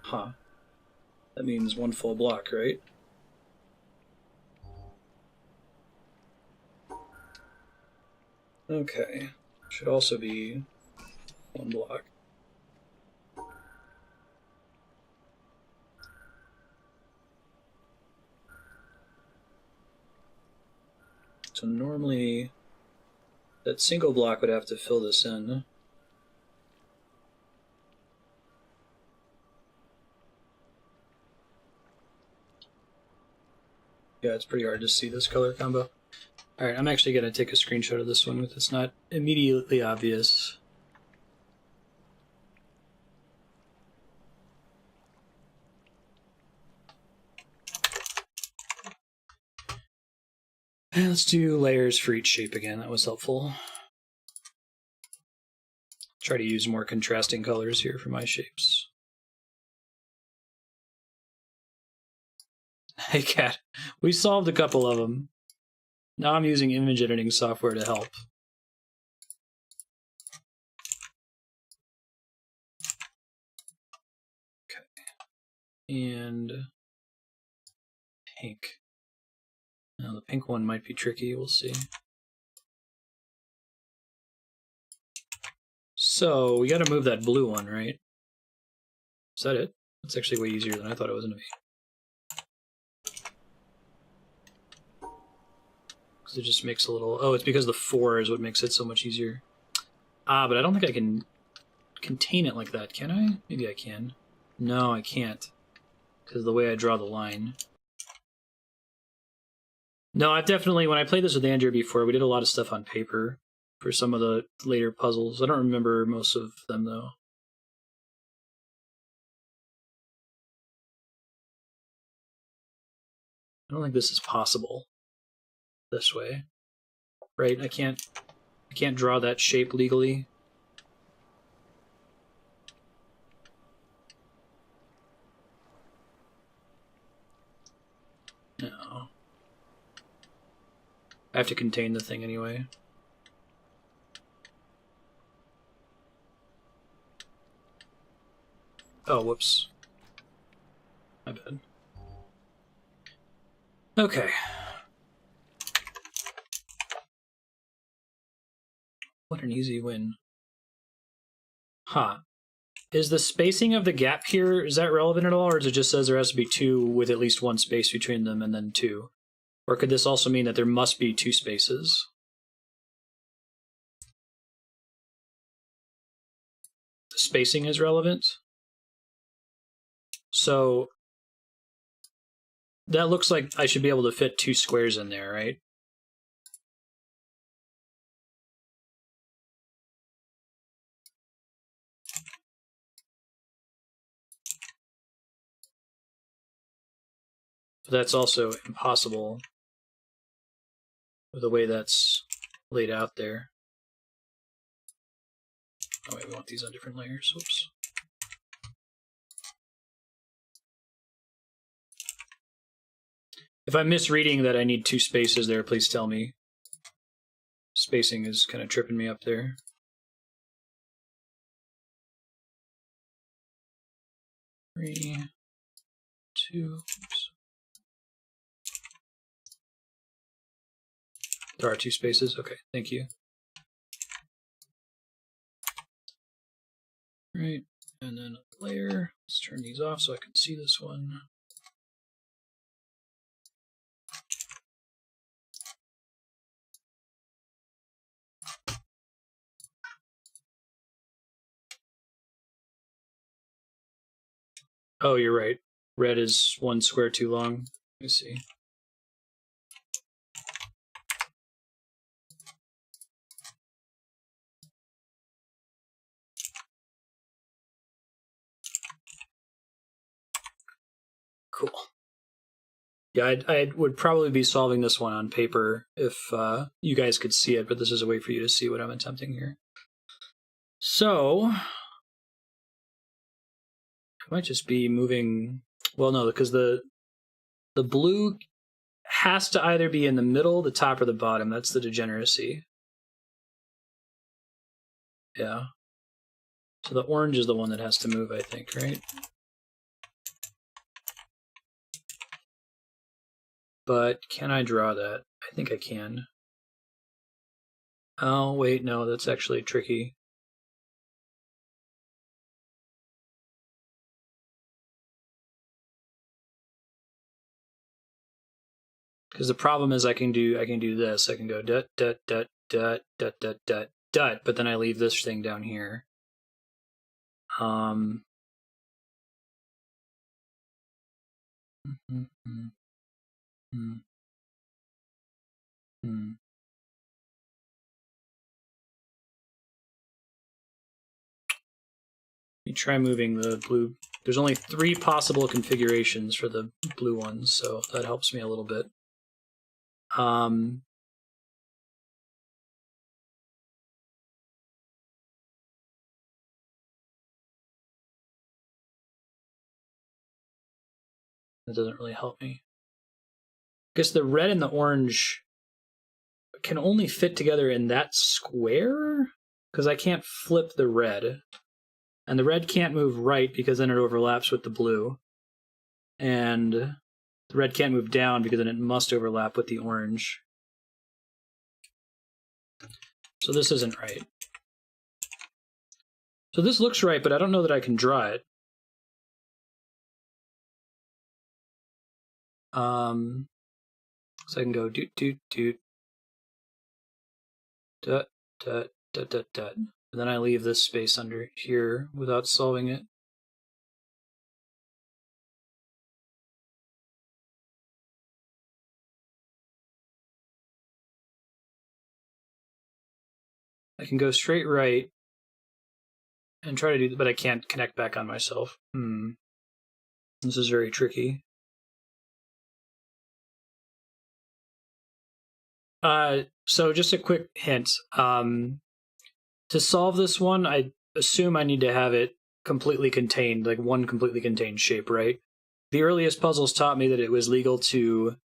Huh. That means one full block, right? Okay. Should also be 1 block. So normally that single block would have to fill this in. Yeah, it's pretty hard to see this color combo. Alright, I'm actually going to take a screenshot of this one if it's not immediately obvious. And let's do layers for each shape again. That was helpful. Try to use more contrasting colors here for my shapes. Hey, Cat. We solved a couple of them. Now I'm using image editing software to help. Okay. And pink. Now the pink one might be tricky, we'll see. So we gotta move that blue one, right? Is that it? That's actually way easier than I thought it was gonna be. Because it just makes a little... Oh, it's because the 4 is what makes it so much easier. Ah, but I don't think I can contain it like that, can I? Maybe I can. No, I can't. Because of the way I draw the line. No, I've definitely... When I played this with Andrew before, we did a lot of stuff on paper for some of the later puzzles. I don't remember most of them, though. I don't think this is possible this way. Right? I can't draw that shape legally. No. I have to contain the thing anyway. Oh, whoops. My bad. Okay. What an easy win. Huh. Is the spacing of the gap here, is that relevant at all, or does it just says there has to be 2 with at least 1 space between them and then 2? Or could this also mean that there must be 2 spaces? The spacing is relevant? So that looks like I should be able to fit 2 squares in there, right? But that's also impossible with the way that's laid out there. Oh wait, we want these on different layers. Whoops. If I'm misreading that I need 2 spaces there, please tell me. Spacing is kind of tripping me up there. Three, 2. Oops. There are 2 spaces. Okay, thank you. Right, and then a layer. Let's turn these off so I can see this one. Oh, you're right. Red is 1 square too long. Let me see. Cool. Yeah, I would probably be solving this one on paper if you guys could see it, but this is a way for you to see what I'm attempting here. So, I might just be moving... Well, no, because the blue has to either be in the middle, the top, or the bottom. That's the degeneracy. Yeah. So the orange is the one that has to move, I think, right? But can I draw that? I think I can. Oh, wait, no, that's actually tricky. Because the problem is I can do this. I can go dut dut dut dut dut dut dut dut, but then I leave this thing down here. Mm, mm, mm, mm, mm. Let me try moving the blue. There's only 3 possible configurations for the blue ones, so that helps me a little bit. That doesn't really help me. I guess the red and the orange can only fit together in that square? Because I can't flip the red. And the red can't move right because then it overlaps with the blue. And the red can't move down because then it must overlap with the orange. So this isn't right. So this looks right, but I don't know that I can draw it. So I can go doot doot doot dut dut dut dut dut. And then I leave this space under here without solving it. I can go straight right and try to do, but I can't connect back on myself. This is very tricky. So just a quick hint. To solve this one, I assume I need to have it completely contained, like one completely contained shape, right? The earliest puzzles taught me that it was legal to,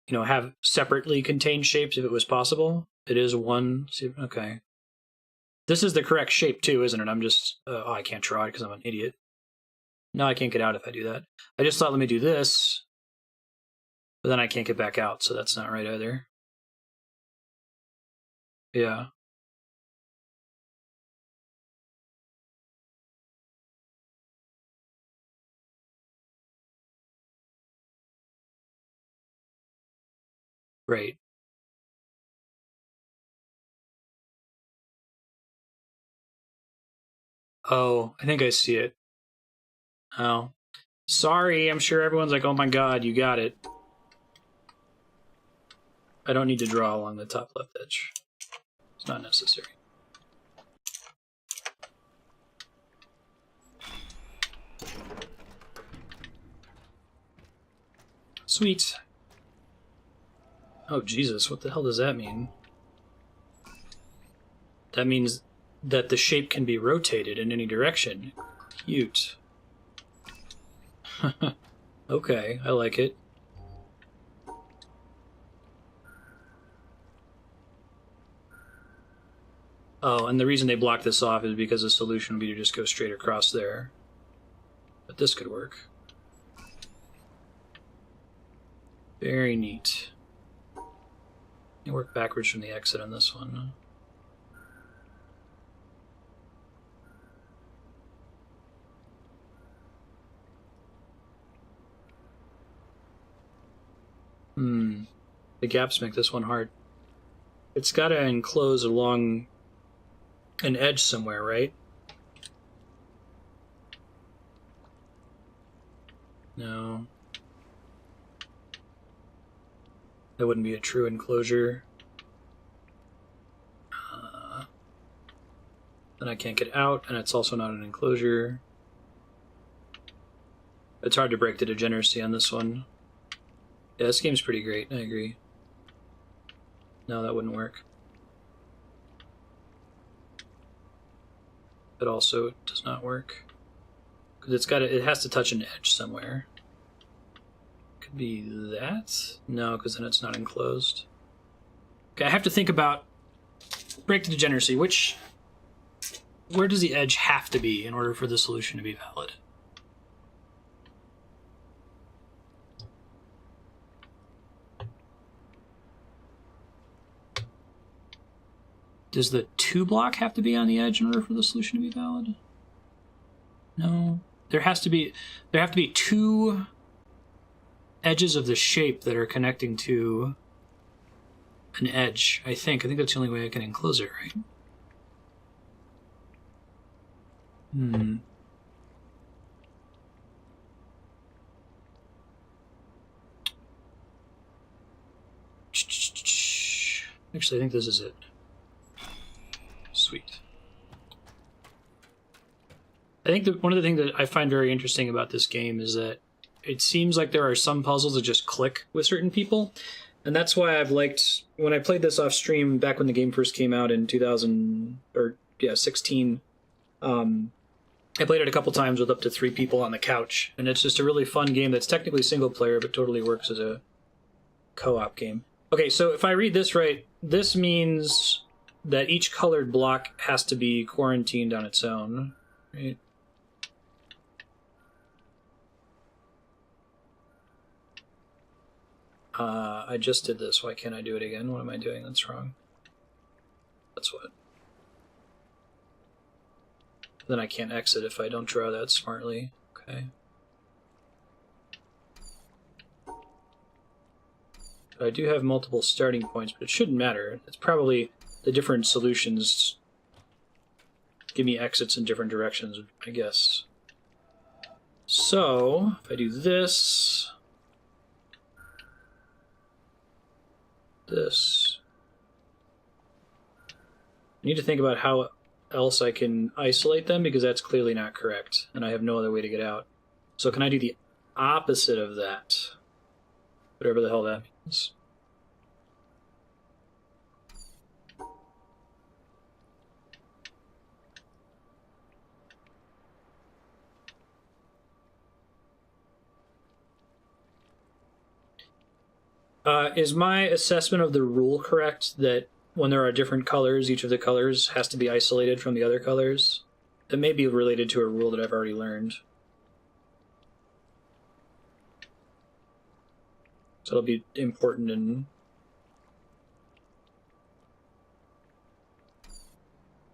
have separately contained shapes if it was possible. It is one. Okay. This is the correct shape too, isn't it? I'm just, I can't draw it because I'm an idiot. No, I can't get out if I do that. I just thought, let me do this, but then I can't get back out, so that's not right either. Yeah. Right. Oh, I think I see it. Oh. Sorry, I'm sure everyone's like, oh my god, you got it. I don't need to draw along the top left edge. It's not necessary. Sweet. Oh, Jesus, what the hell does that mean? That means that the shape can be rotated in any direction. Cute. Okay, I like it. Oh, and the reason they blocked this off is because the solution would be to just go straight across there. But this could work. Very neat. You work backwards from the exit on this one. The gaps make this one hard. It's got to enclose along an edge somewhere, right? No. That wouldn't be a true enclosure. Then I can't get out, and it's also not an enclosure. It's hard to break the degeneracy on this one. Yeah, this game's pretty great, I agree. No, that wouldn't work. It also does not work. Because it has to touch an edge somewhere. Could be that? No, because then it's not enclosed. Okay, I have to think about break the degeneracy. Where does the edge have to be in order for the solution to be valid? Does the 2 block have to be on the edge in order for the solution to be valid? No. There have to be 2 edges of the shape that are connecting to an edge, I think. I think that's the only way I can enclose it, right? Actually, I think this is it. Sweet. I think one of the things that I find very interesting about this game is that it seems like there are some puzzles that just click with certain people. And that's why I've liked, when I played this off stream back when the game first came out in 2016, I played it a couple times with up to 3 people on the couch. And it's just a really fun game that's technically single player, but totally works as a co-op game. Okay, so if I read this right, this means that each colored block has to be quarantined on its own, right? I just did this. Why can't I do it again? What am I doing that's wrong? That's what. Then I can't exit if I don't draw that smartly. Okay. But I do have multiple starting points, but it shouldn't matter. It's probably the different solutions give me exits in different directions, I guess. So, if I do this... this. I need to think about how else I can isolate them, because that's clearly not correct, and I have no other way to get out. So can I do the opposite of that? Whatever the hell that means. Is my assessment of the rule correct that when there are different colors, each of the colors has to be isolated from the other colors? That may be related to a rule that I've already learned. So it'll be important in...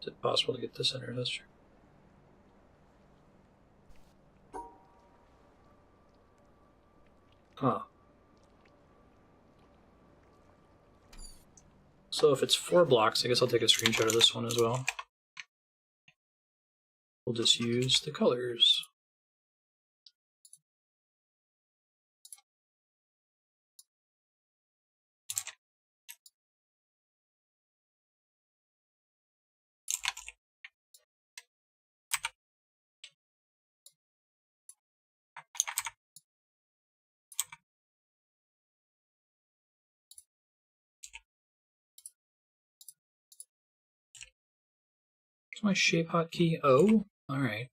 Is it possible to get this center? That's true. Huh. So if it's 4 blocks, I guess I'll take a screenshot of this one as well. We'll just use the colors. What's my shape hotkey? O? Alright.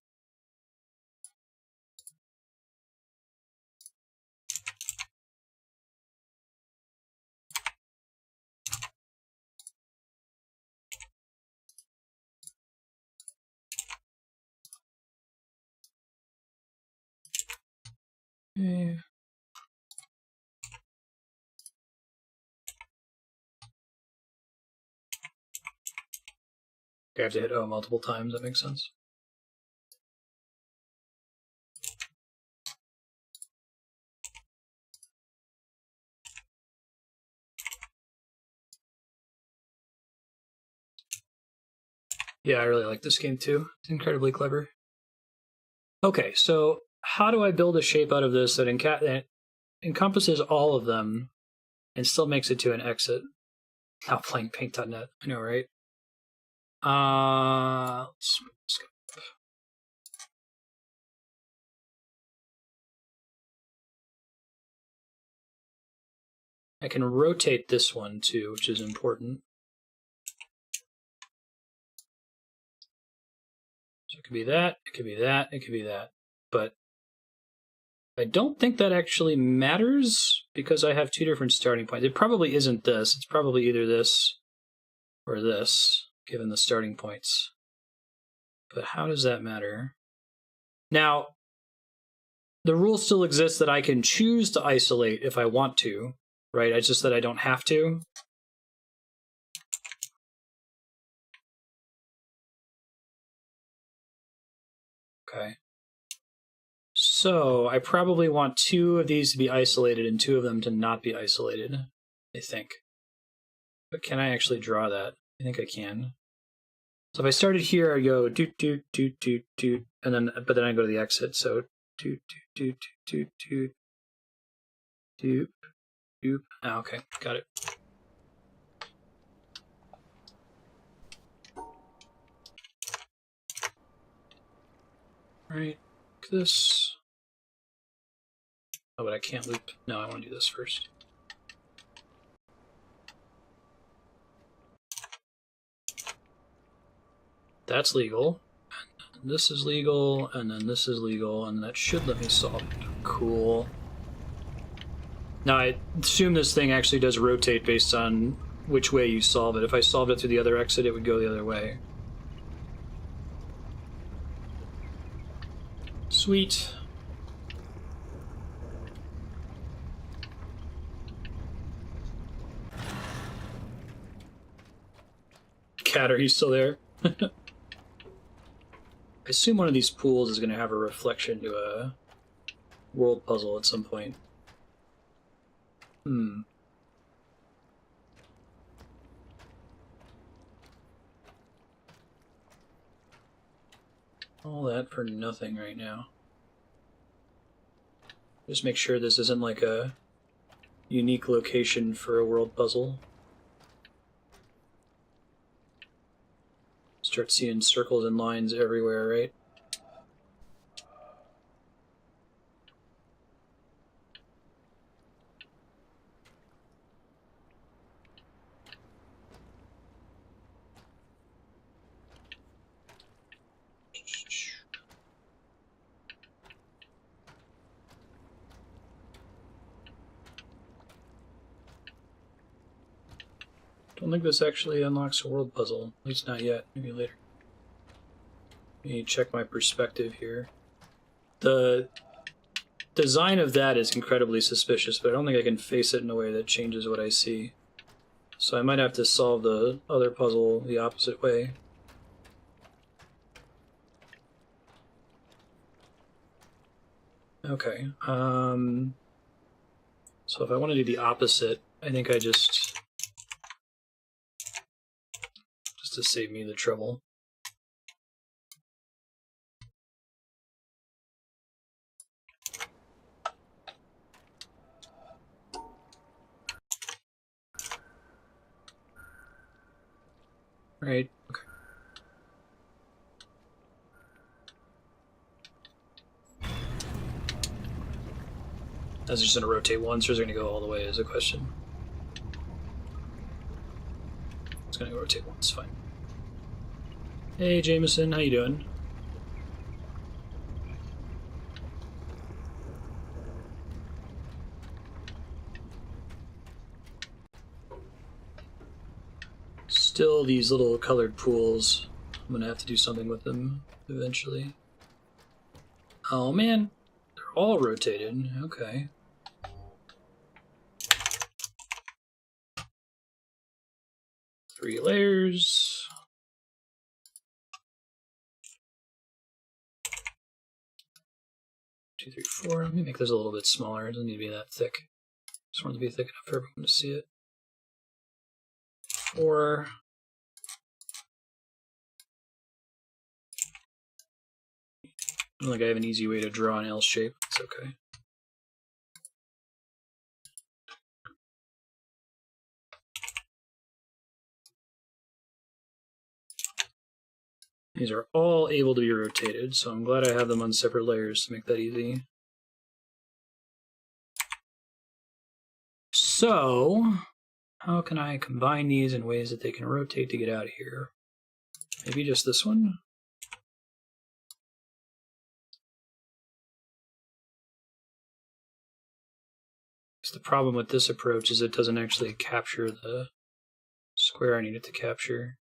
Yeah. I have to hit O multiple times, that makes sense. Yeah, I really like this game too. It's incredibly clever. Okay, so how do I build a shape out of this that encompasses all of them and still makes it to an exit? Now playing paint.net. I know, right? Let's skip. I can rotate this one too, which is important. So it could be that, it could be that, it could be that. But I don't think that actually matters because I have 2 different starting points. It probably isn't this. It's probably either this or this, given the starting points. But how does that matter? Now, the rule still exists that I can choose to isolate if I want to, right? It's just that I don't have to. Okay. So I probably want 2 of these to be isolated and 2 of them to not be isolated, I think. But can I actually draw that? I think I can. So if I started here, I'd go doot doot doot doot doot, and then but then I go to the exit. So doot doot doot doot doot doot doot. Ah, okay, got it. Right, this. Oh, but I can't loop. No, I want to do this first. That's legal. And this is legal, and then this is legal, and that should let me solve it. Cool. Now, I assume this thing actually does rotate based on which way you solve it. If I solved it through the other exit, it would go the other way. Sweet. Cat, are you still there? I assume one of these pools is going to have a reflection to a world puzzle at some point. All that for nothing right now. Just make sure this isn't like a unique location for a world puzzle. Start seeing circles and lines everywhere, right? Don't think this actually unlocks a world puzzle. At least not yet. Maybe later. Let me check my perspective here. The design of that is incredibly suspicious, but I don't think I can face it in a way that changes what I see. So I might have to solve the other puzzle the opposite way. Okay. So if I want to do the opposite, I think I just to save me the trouble. Right, okay. Is it just going to rotate once, or is it going to go all the way, is a question. It's going to go rotate once, fine. Hey, Jameson, how you doing? Still these little colored pools. I'm going to have to do something with them eventually. Oh man, they're all rotated, okay. Three layers. 2, 3, 4. Let me make this a little bit smaller. It doesn't need to be that thick. Just want it to be thick enough for everyone to see it. 4. I don't think I have an easy way to draw an L shape. It's okay. These are all able to be rotated, so I'm glad I have them on separate layers to make that easy. So, how can I combine these in ways that they can rotate to get out of here? Maybe just this one? The problem with this approach is it doesn't actually capture the square I need it to capture.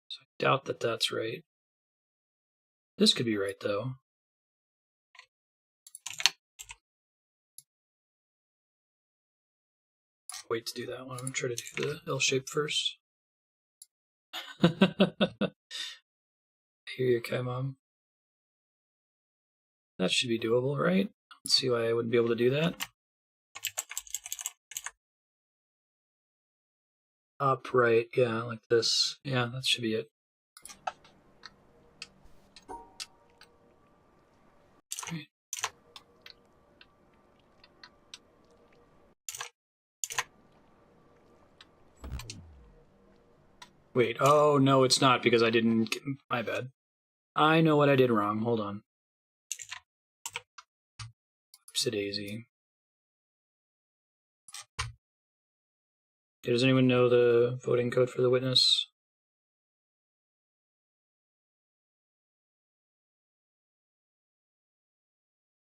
So I doubt that that's right. This could be right, though. Wait to do that one. I'm going to try to do the L shape first. I hear you, Kai Mom. That should be doable, right? Let's see why I wouldn't be able to do that. Up, right, yeah, like this. Yeah, that should be it. Right. Wait, oh no, it's not because I didn't. My bad. I know what I did wrong. Hold on. Oopsie daisy. Does anyone know the voting code for the witness?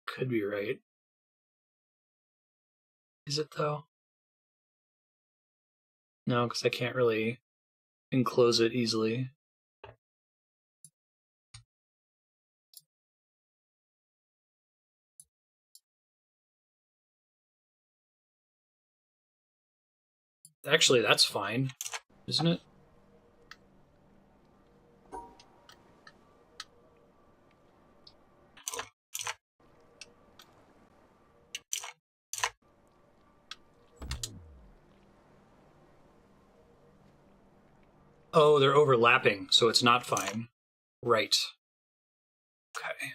Could be right. Is it though? No, because I can't really enclose it easily. Actually, that's fine, isn't it? Oh, they're overlapping, so it's not fine. Right. Okay.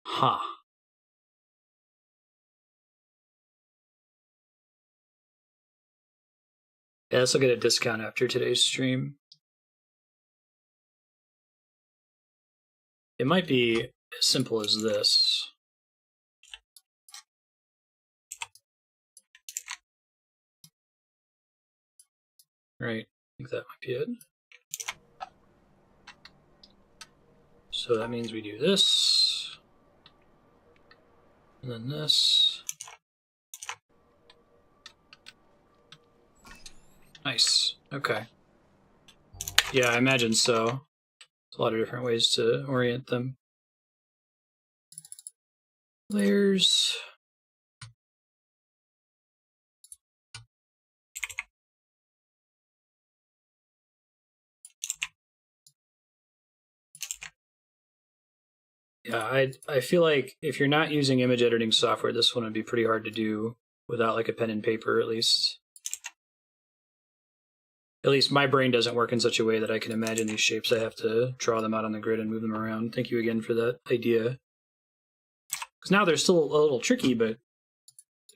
Huh. Yeah, this will get a discount after today's stream. It might be as simple as this. Right. I think that might be it. So that means we do this. And then this. Nice. Okay. Yeah, I imagine so. There's a lot of different ways to orient them. Layers. Yeah, I feel like if you're not using image editing software, this one would be pretty hard to do without like a pen and paper, at least. At least my brain doesn't work in such a way that I can imagine these shapes. I have to draw them out on the grid and move them around. Thank you again for that idea. Because now they're still a little tricky, but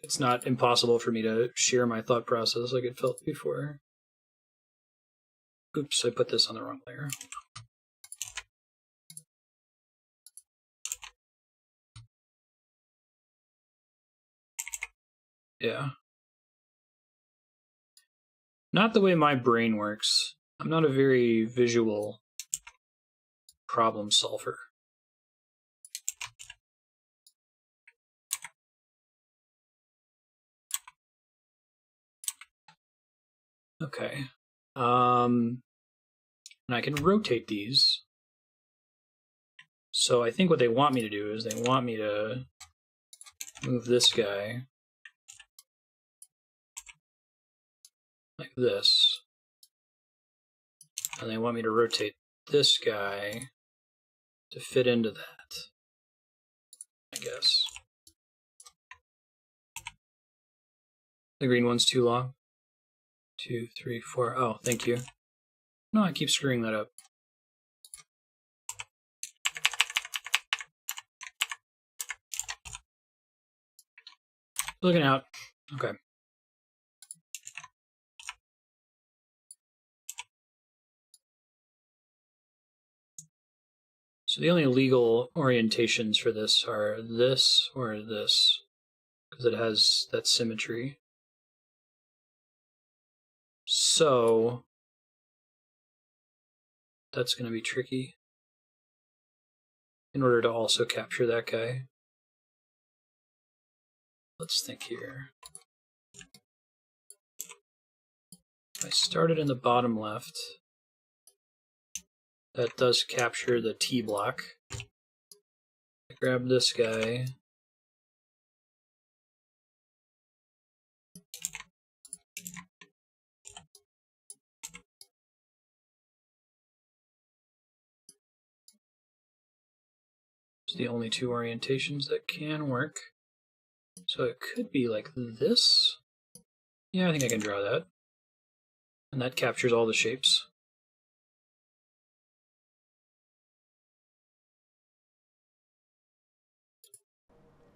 it's not impossible for me to share my thought process like it felt before. Oops, I put this on the wrong layer. Yeah. Not the way my brain works. I'm not a very visual problem solver. Okay. And I can rotate these. So I think what they want me to do is they want me to move this guy like this. And they want me to rotate this guy to fit into that, I guess. The green one's too long. 2, 3, 4. Oh, thank you. No, I keep screwing that up. Looking out. Okay. So the only legal orientations for this are this or this, because it has that symmetry. So that's going to be tricky in order to also capture that guy. Let's think here. If I started in the bottom left, that does capture the T block. I grab this guy. It's the only two orientations that can work. So it could be like this. Yeah, I think I can draw that. And that captures all the shapes.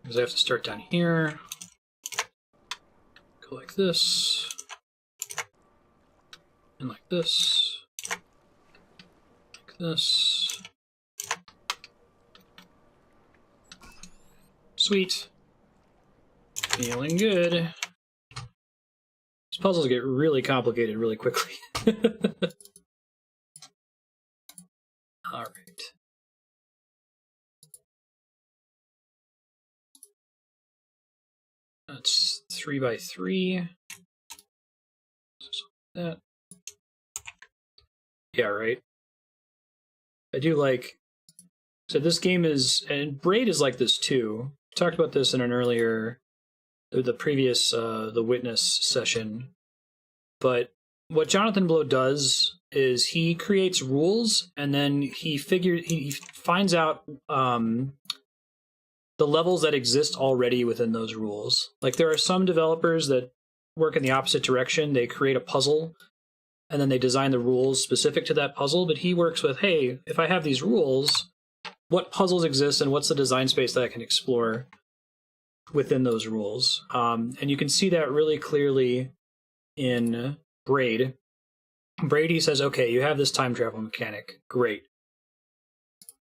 Because I have to start down here. Go like this. And like this. Like this. Sweet. Feeling good. These puzzles get really complicated really quickly. Alright. That's 3 by 3. That. Yeah, right. I do like. So this game is, and Braid is like this too. We talked about this in an earlier, the previous, the witness session. But what Jonathan Blow does is he creates rules, and then he finds out the levels that exist already within those rules. Like there are some developers that work in the opposite direction. They create a puzzle, and then they design the rules specific to that puzzle. But he works with, hey, if I have these rules, what puzzles exist and what's the design space that I can explore within those rules. And you can see that really clearly in Braid. Brady says, okay, you have this time travel mechanic. Great.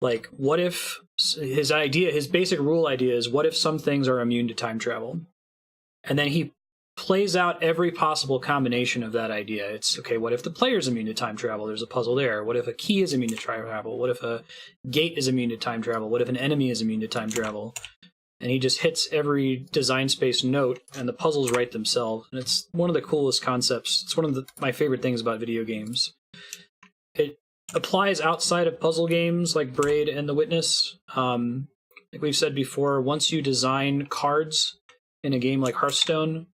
Like, what if his basic rule idea is, what if some things are immune to time travel? And then he plays out every possible combination of that idea. It's, okay, what if the player's immune to time travel? There's a puzzle there. What if a key is immune to time travel? What if a gate is immune to time travel? What if an enemy is immune to time travel? And he just hits every design space note, and the puzzles write themselves. And it's one of the coolest concepts. It's one of my favorite things about video games. It applies outside of puzzle games like Braid and The Witness. Like we've said before, once you design cards in a game like Hearthstone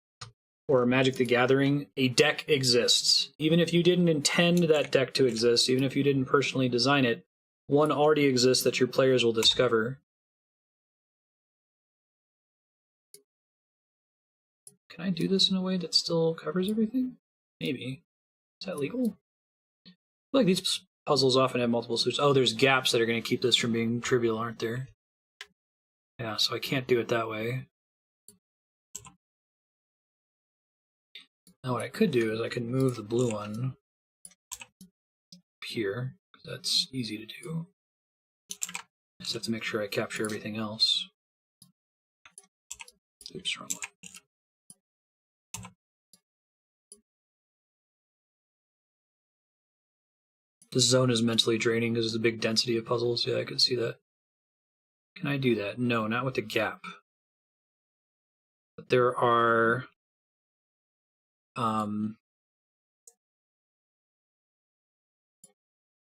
or Magic the Gathering, a deck exists. Even if you didn't intend that deck to exist, even if you didn't personally design it, one already exists that your players will discover. Can I do this in a way that still covers everything? Maybe. Is that legal? I feel like these puzzles often have multiple solutions. Oh, there's gaps that are going to keep this from being trivial, aren't there? Yeah, so I can't do it that way. Now what I could do is I could move the blue one here. That's easy to do. I just have to make sure I capture everything else. Oops, wrong one. The zone is mentally draining because of the big density of puzzles. Yeah, I could see that. Can I do that? No, not with the gap. But there are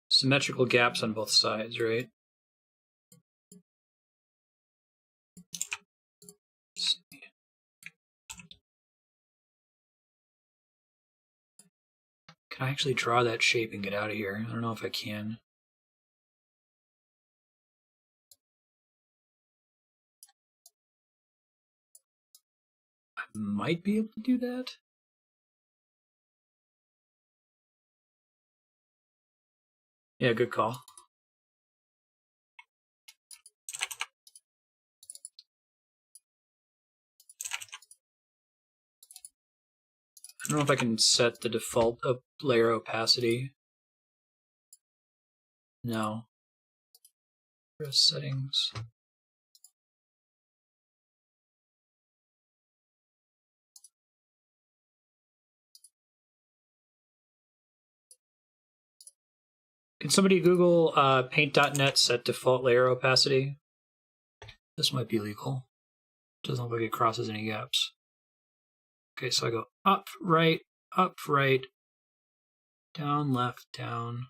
symmetrical gaps on both sides, right? Let's see. Can I actually draw that shape and get out of here? I don't know if I can. I might be able to do that. Yeah, good call. I don't know if I can set the default layer opacity. No. Press settings. Can somebody Google paint.net set default layer opacity? This might be legal. Doesn't look like it crosses any gaps. Okay, so I go up, right, down, left, down.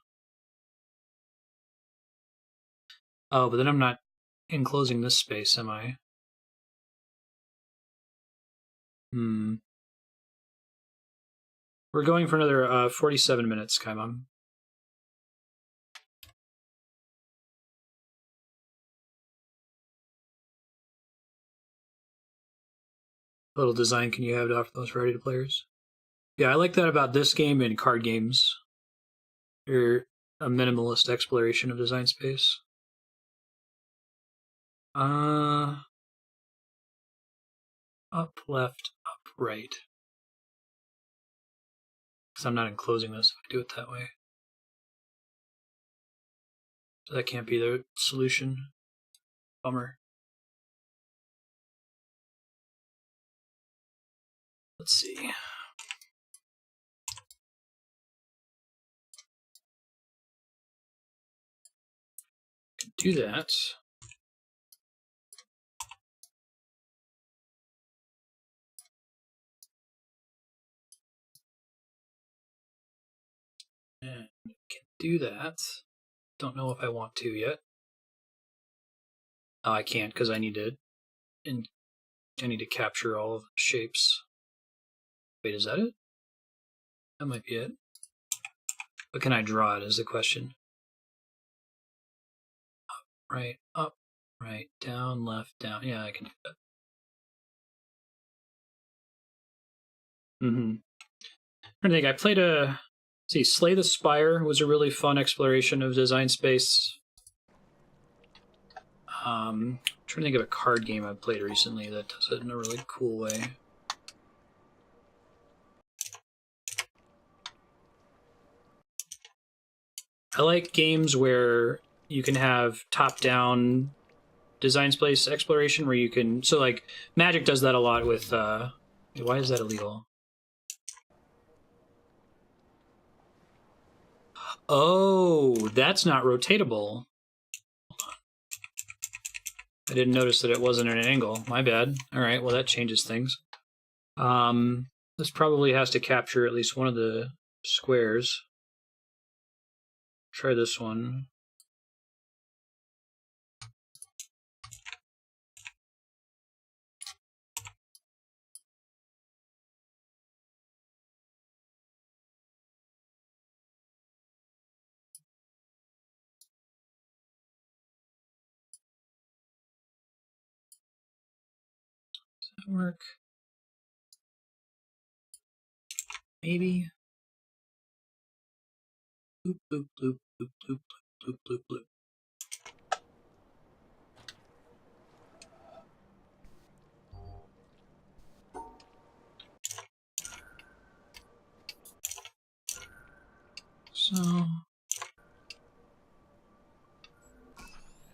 Oh, but then I'm not enclosing this space, am I? We're going for another 47 minutes, Kaimam. little design can you have to offer those variety to players? Yeah, I like that about this game and card games. You're a minimalist exploration of design space. Up, left, up, right. Because I'm not enclosing this if I do it that way. So that can't be the solution. Bummer. Let's see. Can do that. And can do that. Don't know if I want to yet. Oh, I can't because I need to capture all of the shapes. Wait, is that it? That might be it. But can I draw it is the question. Up, right, down, left, down. Yeah, I can do that. I think I played Slay the Spire was a really fun exploration of design space. I'm trying to think of a card game I've played recently that does it in a really cool way. I like games where you can have top-down design space exploration where you can... So, like, Magic does that a lot with... why is that illegal? Oh, that's not rotatable. Hold on. I didn't notice that it wasn't at an angle. My bad. All right, well, that changes things. This probably has to capture at least one of the squares. Try this one. Does that work? Maybe. Bloop, bloop, bloop, bloop, bloop, bloop, bloop, bloop. So,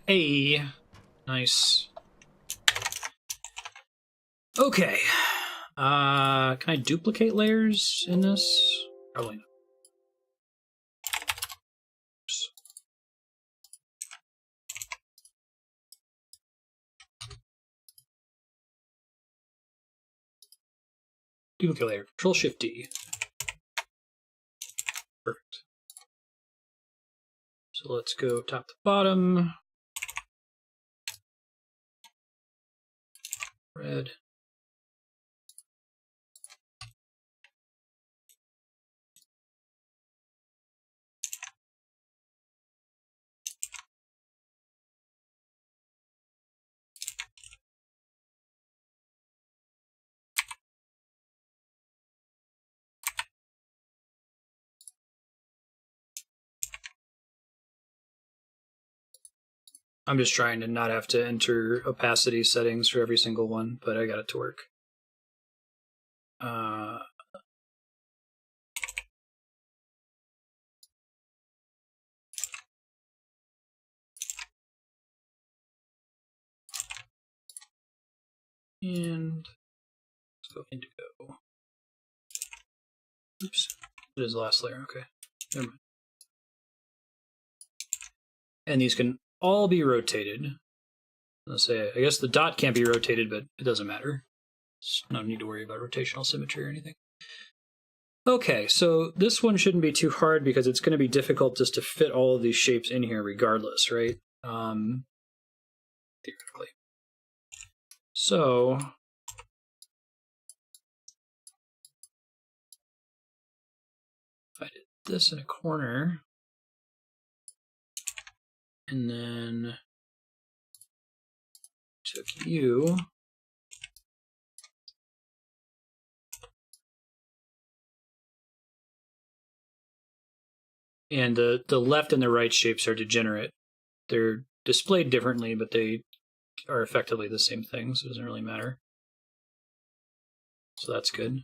hey, nice. Okay, can I duplicate layers in this? Probably not. Oops. Duplicate layer, Control-Shift-D. Perfect. So let's go top to bottom. Red. I'm just trying to not have to enter opacity settings for every single one, but I got it to work. And let's go indigo. Oops, it is the last layer. Okay, never mind. And these can all be rotated. Let's say, I guess the dot can't be rotated, but it doesn't matter. There's no need to worry about rotational symmetry or anything. Okay, so this one shouldn't be too hard because it's going to be difficult just to fit all of these shapes in here regardless, right? Theoretically. So if I did this in a corner, and then took you And the left and the right shapes are degenerate. They're displayed differently, but they are effectively the same thing, so it doesn't really matter. So that's good.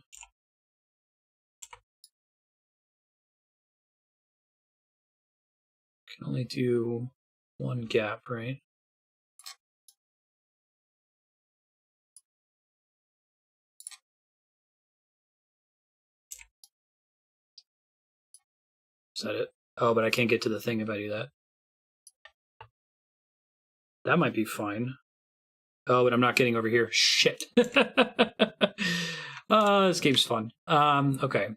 Can only do one gap, right? Is that it? Oh, but I can't get to the thing if I do that. That might be fine. Oh, but I'm not getting over here. Shit. This game's fun. Okay.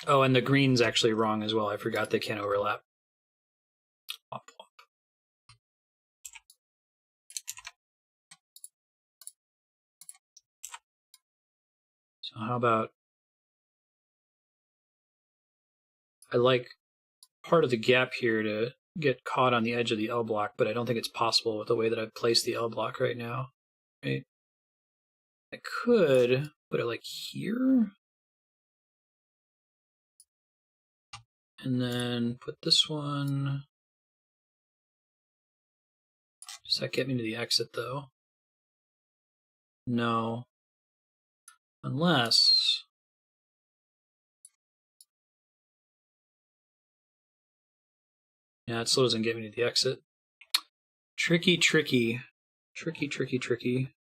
Oh, and the green's actually wrong as well. I forgot they can't overlap. Womp womp. So how about... I like part of the gap here to get caught on the edge of the L block, but I don't think it's possible with the way that I've placed the L block right now. Right? I could put it like here. And then put this one. Does that get me to the exit though? No. Unless... Yeah, it still doesn't get me to the exit. Tricky, tricky. Tricky, tricky, tricky.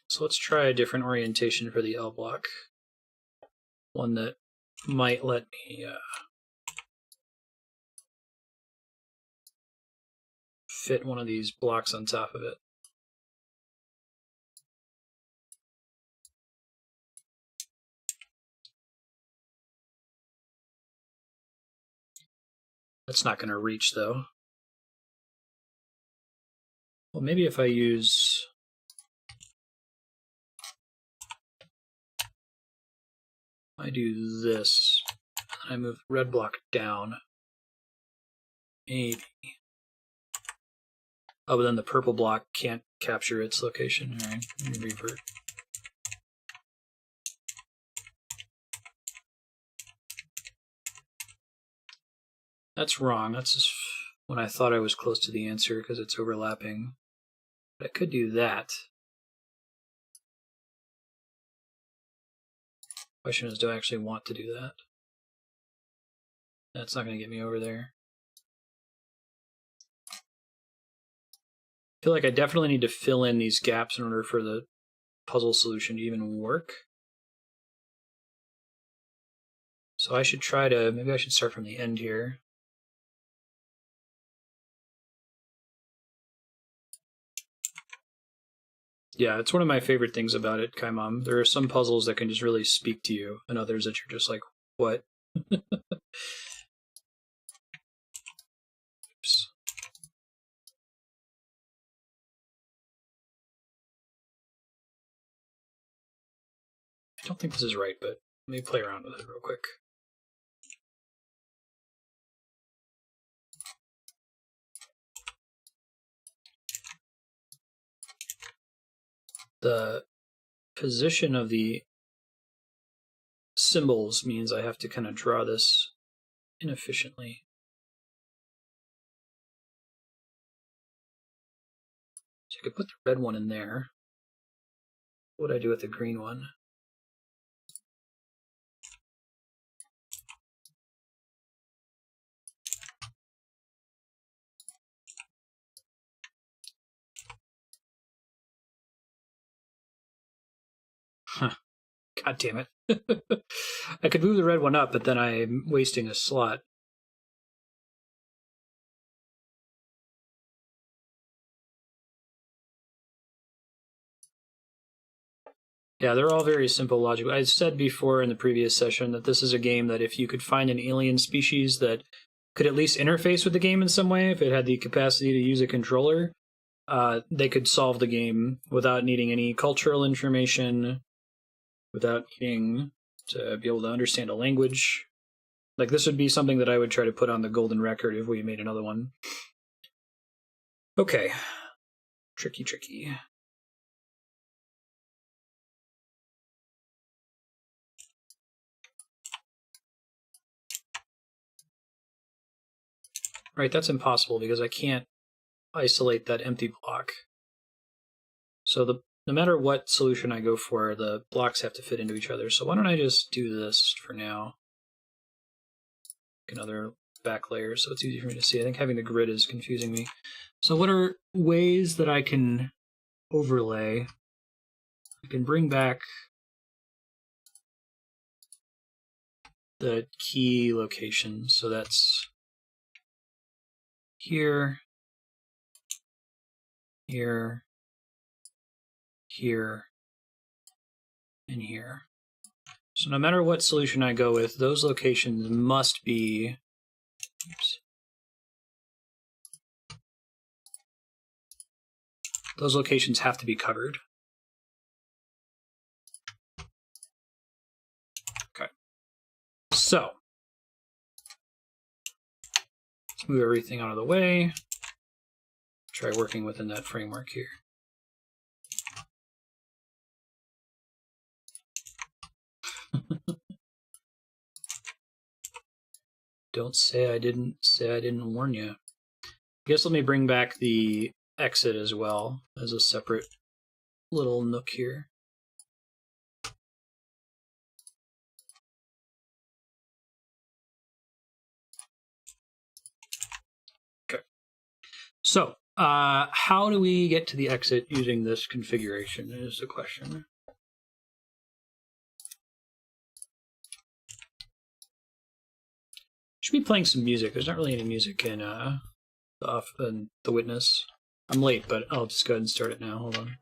So let's try a different orientation for the L block. One that might let me fit one of these blocks on top of it. That's not going to reach though. Well, maybe if I use... I do this, and I move the red block down. Maybe. Oh, but then the purple block can't capture its location. All right, let me revert. That's wrong. That's just when I thought I was close to the answer because it's overlapping. But I could do that. Question is, do I actually want to do that? That's not going to get me over there. I feel like I definitely need to fill in these gaps in order for the puzzle solution to even work. So I should try to, maybe I should start from the end here. Yeah, it's one of my favorite things about it, Kaimam. There are some puzzles that can just really speak to you, and others that you're just like, what? Oops. I don't think this is right, but let me play around with it real quick. The position of the symbols means I have to kind of draw this inefficiently. So I could put the red one in there. What would I do with the green one? Huh. God damn it. I could move the red one up, but then I'm wasting a slot. Yeah, they're all very simple logic. I said before in the previous session that this is a game that if you could find an alien species that could at least interface with the game in some way, if it had the capacity to use a controller, they could solve the game without needing any cultural information, without needing to be able to understand a language. Like, this would be something that I would try to put on the golden record if we made another one. Okay. Tricky, tricky. Right, that's impossible because I can't isolate that empty block. So no matter what solution I go for, the blocks have to fit into each other. So why don't I just do this for now? Another back layer so it's easy for me to see. I think having the grid is confusing me. So what are ways that I can overlay? I can bring back the key location. So that's here, here, here, and here. So no matter what solution I go with, those locations must be, oops, those locations have to be covered. Okay. So let's move everything out of the way. Try working within that framework here. Don't say I didn't warn you. I guess let me bring back the exit as well as a separate little nook here. Okay. So, how do we get to the exit using this configuration is the question. Should be playing some music. There's not really any music in the Witness. I'm late, but I'll just go ahead and start it now. Hold on.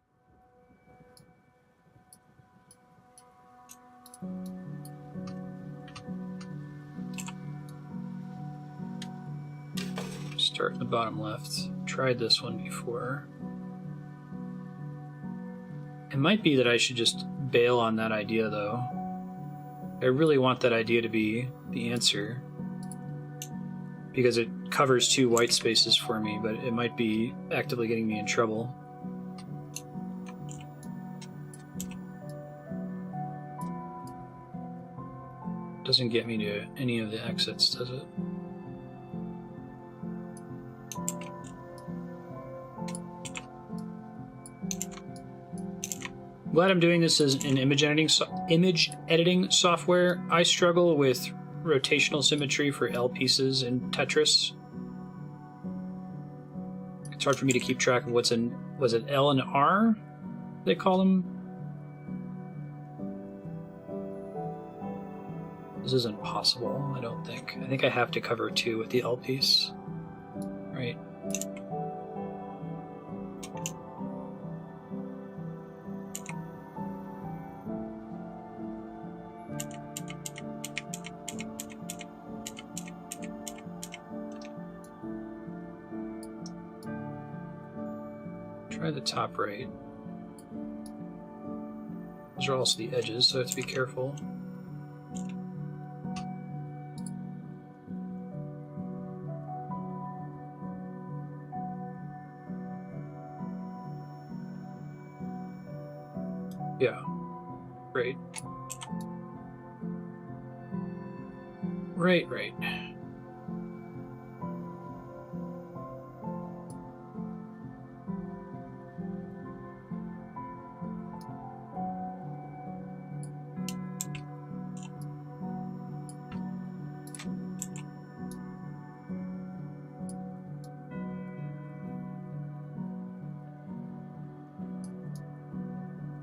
Start in the bottom left. Tried this one before. It might be that I should just bail on that idea, though. I really want that idea to be the answer, because it covers 2 white spaces for me, but it might be actively getting me in trouble. Doesn't get me to any of the exits, does it? Glad I'm doing this as an image editing software. I struggle with rotational symmetry for L pieces in Tetris. It's hard for me to keep track of what's in, was it L and R they call them? This isn't possible, I don't think. I think I have to cover 2 with the L piece. Right. Try the top right. Those are also the edges, so I have to be careful. Yeah, right. Right.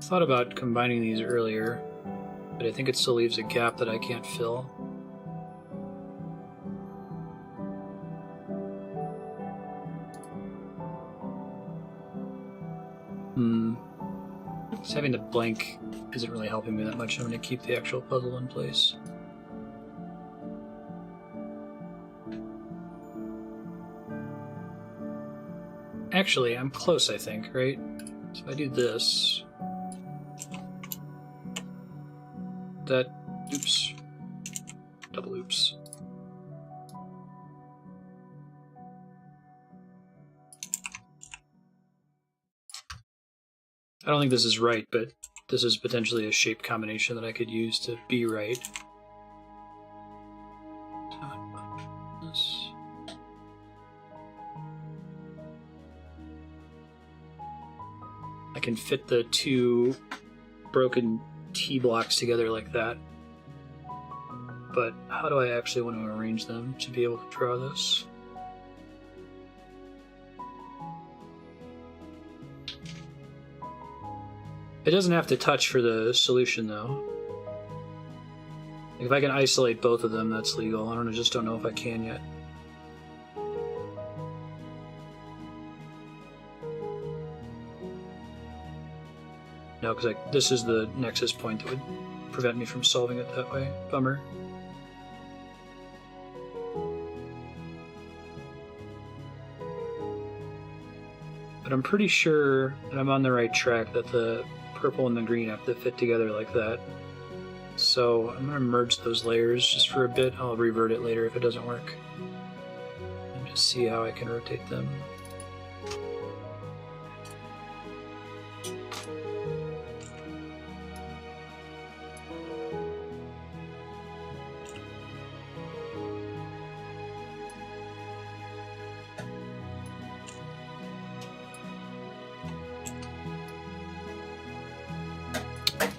Thought about combining these earlier, but I think it still leaves a gap that I can't fill. Just having the blank isn't really helping me that much. I'm going to keep the actual puzzle in place. Actually, I'm close, I think, right? So if I do this, that, oops, double oops. I don't think this is right, but this is potentially a shape combination that I could use to be right. I can fit the two broken T blocks together like that. But how do I actually want to arrange them to be able to draw this? It doesn't have to touch for the solution, though. Like if I can isolate both of them, that's legal. I just don't know if I can yet. No, because this is the nexus point that would prevent me from solving it that way. Bummer. But I'm pretty sure that I'm on the right track, that the purple and the green have to fit together like that. So I'm going to merge those layers just for a bit. I'll revert it later if it doesn't work. And just see how I can rotate them.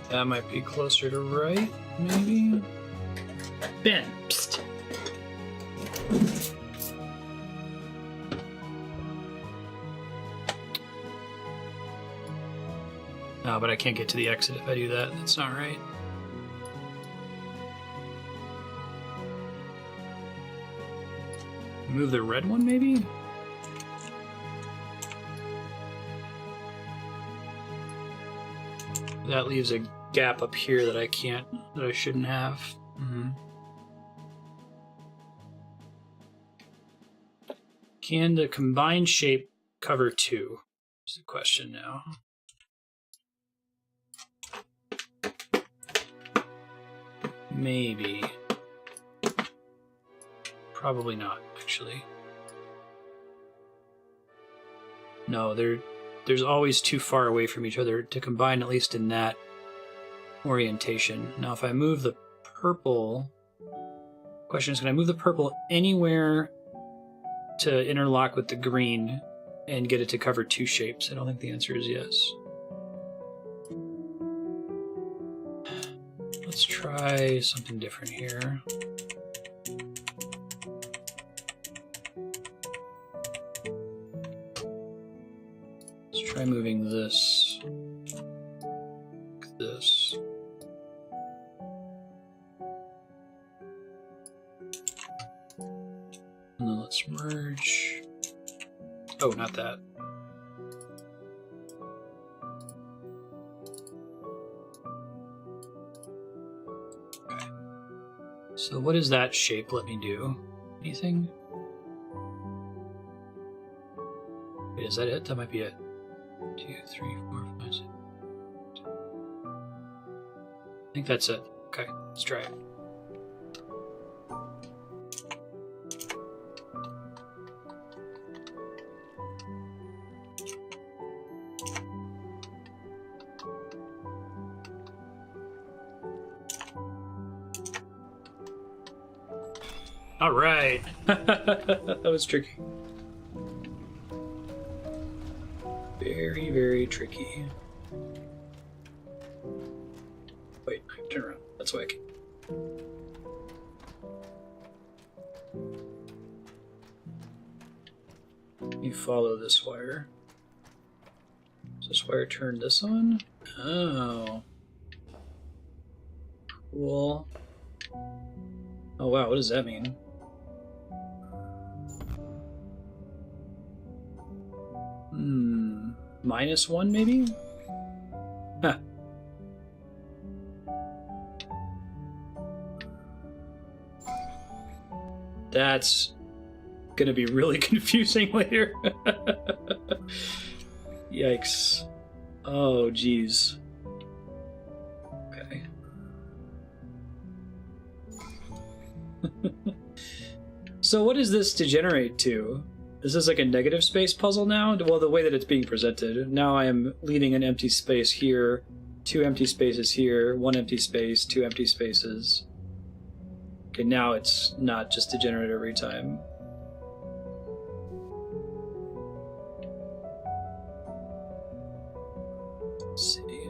That might be closer to right, maybe? Ben, psst. Oh, but I can't get to the exit if I do that. That's not right. Move the red one, maybe? That leaves a gap up here that I shouldn't have. Can the combined shape cover two? Is the question now. Maybe. Probably not, actually. No, there's always too far away from each other to combine, at least in that orientation. Now, if I move the purple, question is, can I move the purple anywhere to interlock with the green and get it to cover two shapes? I don't think the answer is yes. Let's try something different here. Try moving this like this. And then let's merge. Oh, not that. Okay. So what does that shape let me do? Anything? Wait, is that it? That might be it. 2, 3, 4, 5, 6. I think that's it. Okay, let's try it. All right. That was tricky. Very, very tricky. Wait, turn around. That's why I can. You follow this wire. Does this wire turn this on? Oh. Cool. Oh wow, what does that mean? -1 maybe? Huh. That's gonna be really confusing later. Yikes. Oh, geez. Okay. So what does this degenerate to? Is this like a negative space puzzle now? Well, the way that it's being presented. Now I am leaving an empty space here, 2 empty spaces here, 1 empty space, 2 empty spaces. Okay, now it's not just degenerate every time. Let's see.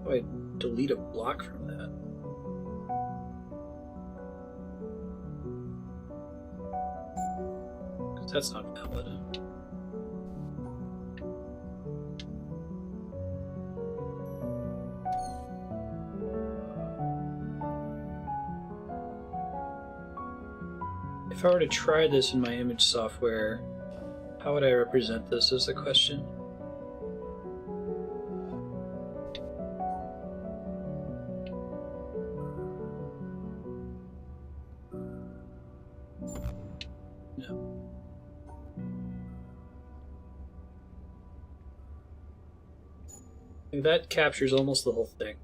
Oh, I delete a block from that. Because that's not valid. If I were to try this in my image software, how would I represent this is the question. No. I think that captures almost the whole thing.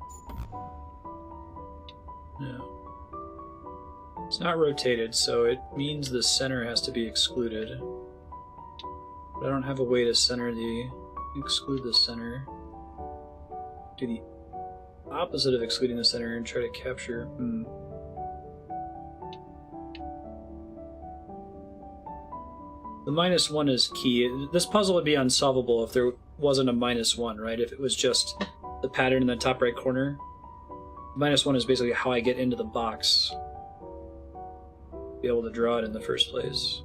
No. It's not rotated, so it means the center has to be excluded. But I don't have a way to exclude the center. Do the opposite of excluding the center and try to capture. The -1 is key. This puzzle would be unsolvable if there wasn't a -1, right? If it was just the pattern in the top right corner. -1 is basically how I get into the box. Be able to draw it in the first place.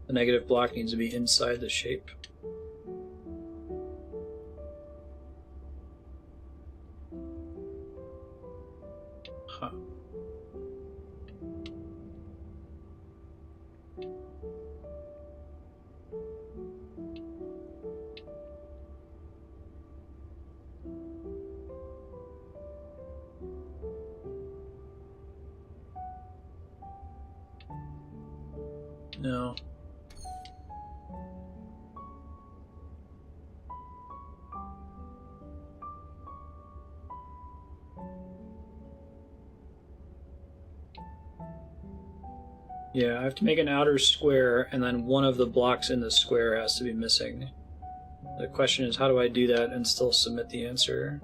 The negative block needs to be inside the shape. Huh. No. Yeah, I have to make an outer square, and then one of the blocks in the square has to be missing. The question is, how do I do that and still submit the answer?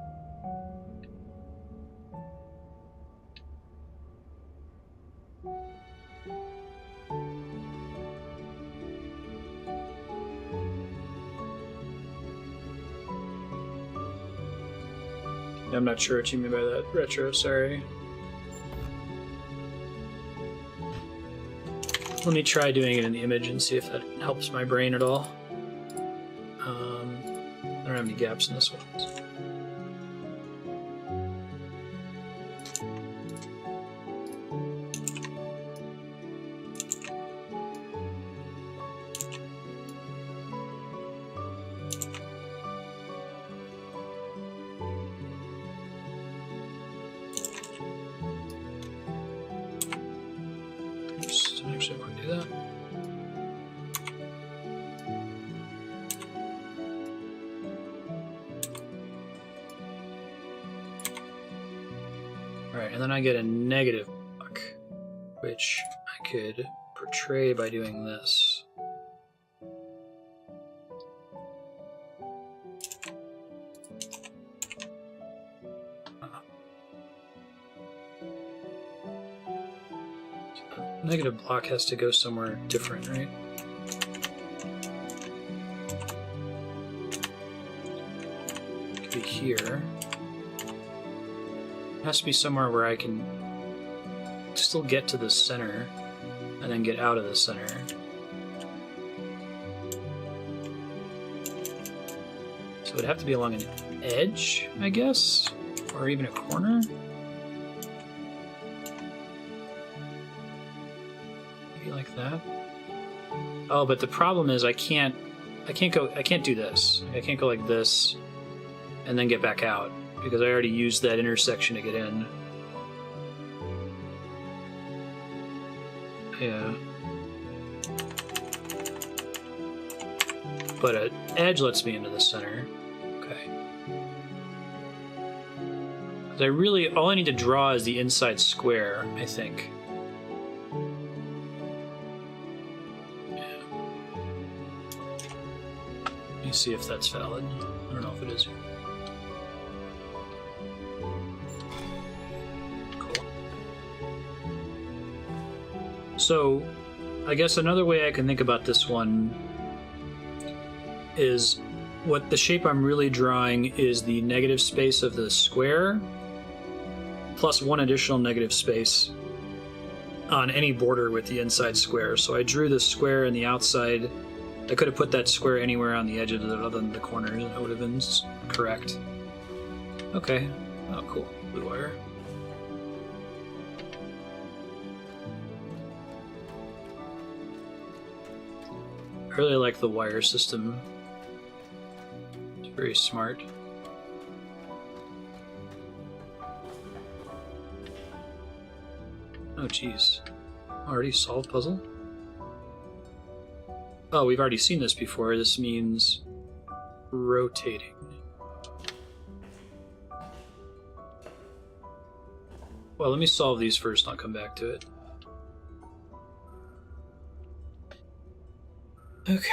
I'm not sure what you mean by that, Retro, sorry. Let me try doing it in the image and see if that helps my brain at all. I don't have any gaps in this one. Actually, I want to do that. Alright, and then I get a negative block, which I could portray by doing this. Negative block has to go somewhere different, right? It could be here. It has to be somewhere where I can still get to the center and then get out of the center. So it would have to be along an edge, I guess? Or even a corner? Like that. Oh, but the problem is I can't do this. I can't go like this and then get back out because I already used that intersection to get in. Yeah. but an edge lets me into the center. Okay. 'Cause all I need to draw is the inside square, I think. Yeah. Let me see if that's valid. I don't know if it is. Cool. So, I guess another way I can think about this one is what the shape I'm really drawing is the negative space of the square plus one additional negative space on any border with the inside square. So I drew the square and the outside. I could have put that square anywhere on the edge of it other than the corners, and it would have been correct. Okay. Oh, cool. Blue wire. I really like the wire system. It's very smart. Oh, geez. Already solved puzzle? Oh, we've already seen this before. This means rotating. Well, let me solve these first and I'll come back to it. Okay.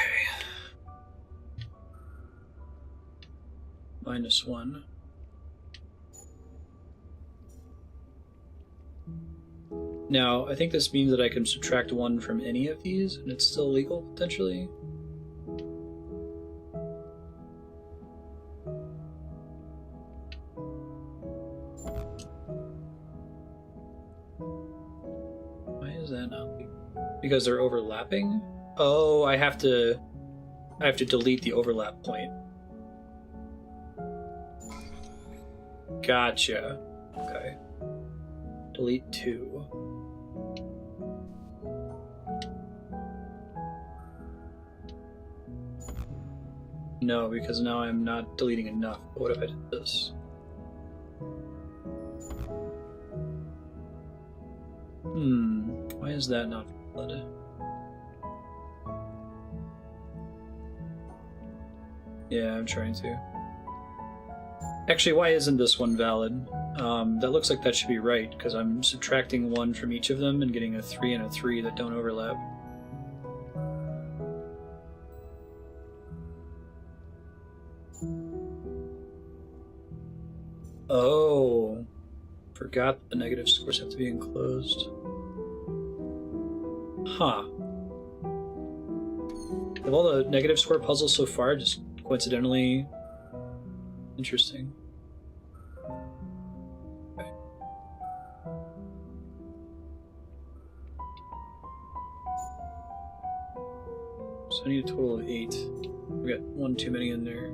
-1. Now, I think this means that I can subtract 1 from any of these, and it's still legal, potentially. Why is that not legal? Because they're overlapping? Oh, I have to delete the overlap point. Gotcha. Okay. Delete 2. No, because now I'm not deleting enough. What if I did this? Why is that not valid? Yeah, I'm trying to. Actually, why isn't this one valid? That looks like that should be right, because I'm subtracting 1 from each of them and getting a 3 and a 3 that don't overlap. Oh, forgot the negative squares have to be enclosed. Huh. Of all the negative square puzzles so far, just coincidentally interesting. Okay. So I need a total of 8. We got 1 too many in there.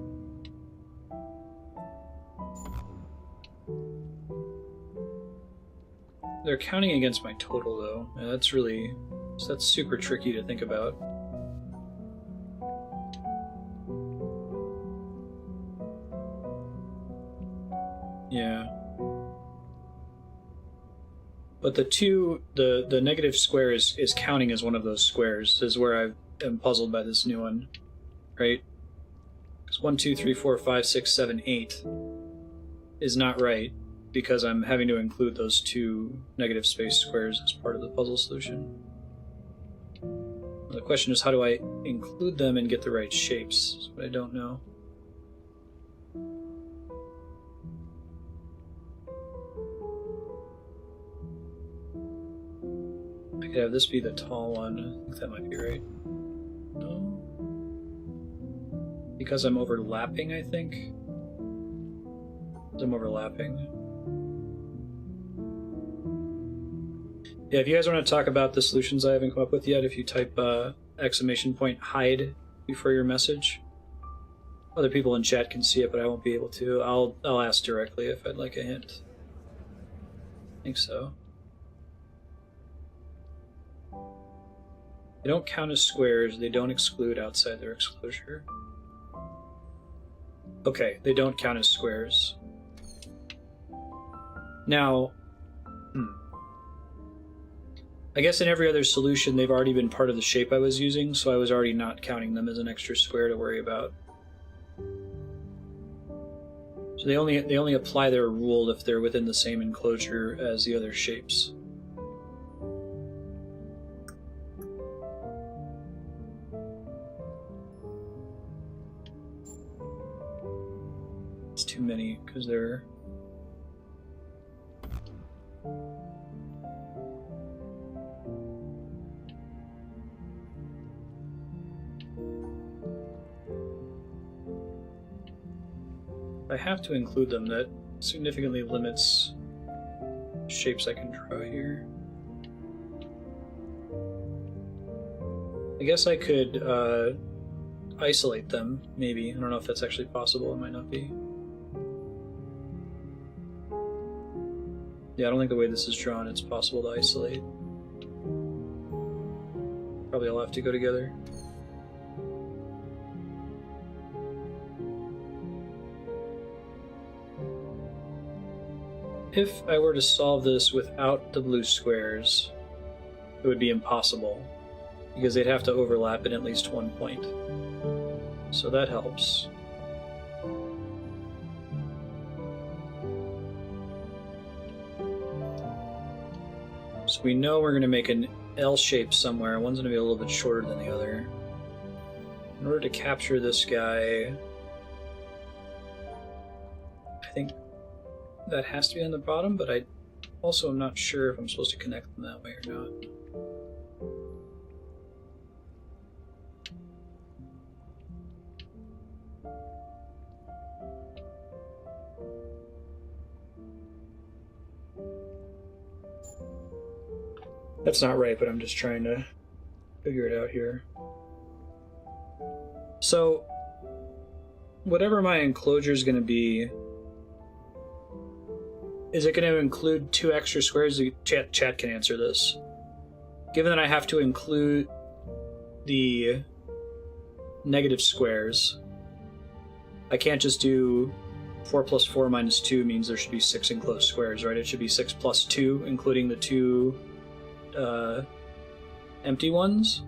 They're counting against my total, though. Yeah, that's super tricky to think about. Yeah. But the negative square is counting as one of those squares. This is where I am puzzled by this new one, right? Because 1, 2, 3, 4, 5, 6, 7, 8 is not right, because I'm having to include those 2 negative space squares as part of the puzzle solution. The question is, how do I include them and get the right shapes? That's what I don't know. I could have this be the tall one. I think that might be right. No? Because I'm overlapping, I think. I'm overlapping. Yeah, if you guys want to talk about the solutions I haven't come up with yet, if you type !hide before your message. Other people in chat can see it, but I won't be able to. I'll ask directly if I'd like a hint. I think so. They don't count as squares, they don't exclude outside their exclosure. Okay, they don't count as squares. Now, I guess in every other solution, they've already been part of the shape I was using, so I was already not counting them as an extra square to worry about. So they only apply their rule if they're within the same enclosure as the other shapes. It's too many because they're... I have to include them. That significantly limits shapes I can draw here. I guess I could isolate them, maybe. I don't know if that's actually possible. It might not be. Yeah, I don't think the way this is drawn it's possible to isolate. Probably all have to go together. If I were to solve this without the blue squares, it would be impossible, because they'd have to overlap in at least one point. So that helps. So we know we're going to make an L shape somewhere. One's going to be a little bit shorter than the other. In order to capture this guy, I think that has to be on the bottom, but I also am not sure if I'm supposed to connect them that way or not. That's not right, but I'm just trying to figure it out here. So, whatever my enclosure is going to be, is it going to include 2 extra squares? Chat can answer this. Given that I have to include the negative squares, I can't just do 4 plus 4 minus 2 means there should be 6 enclosed squares, right? It should be 6 plus 2, including the 2 empty ones?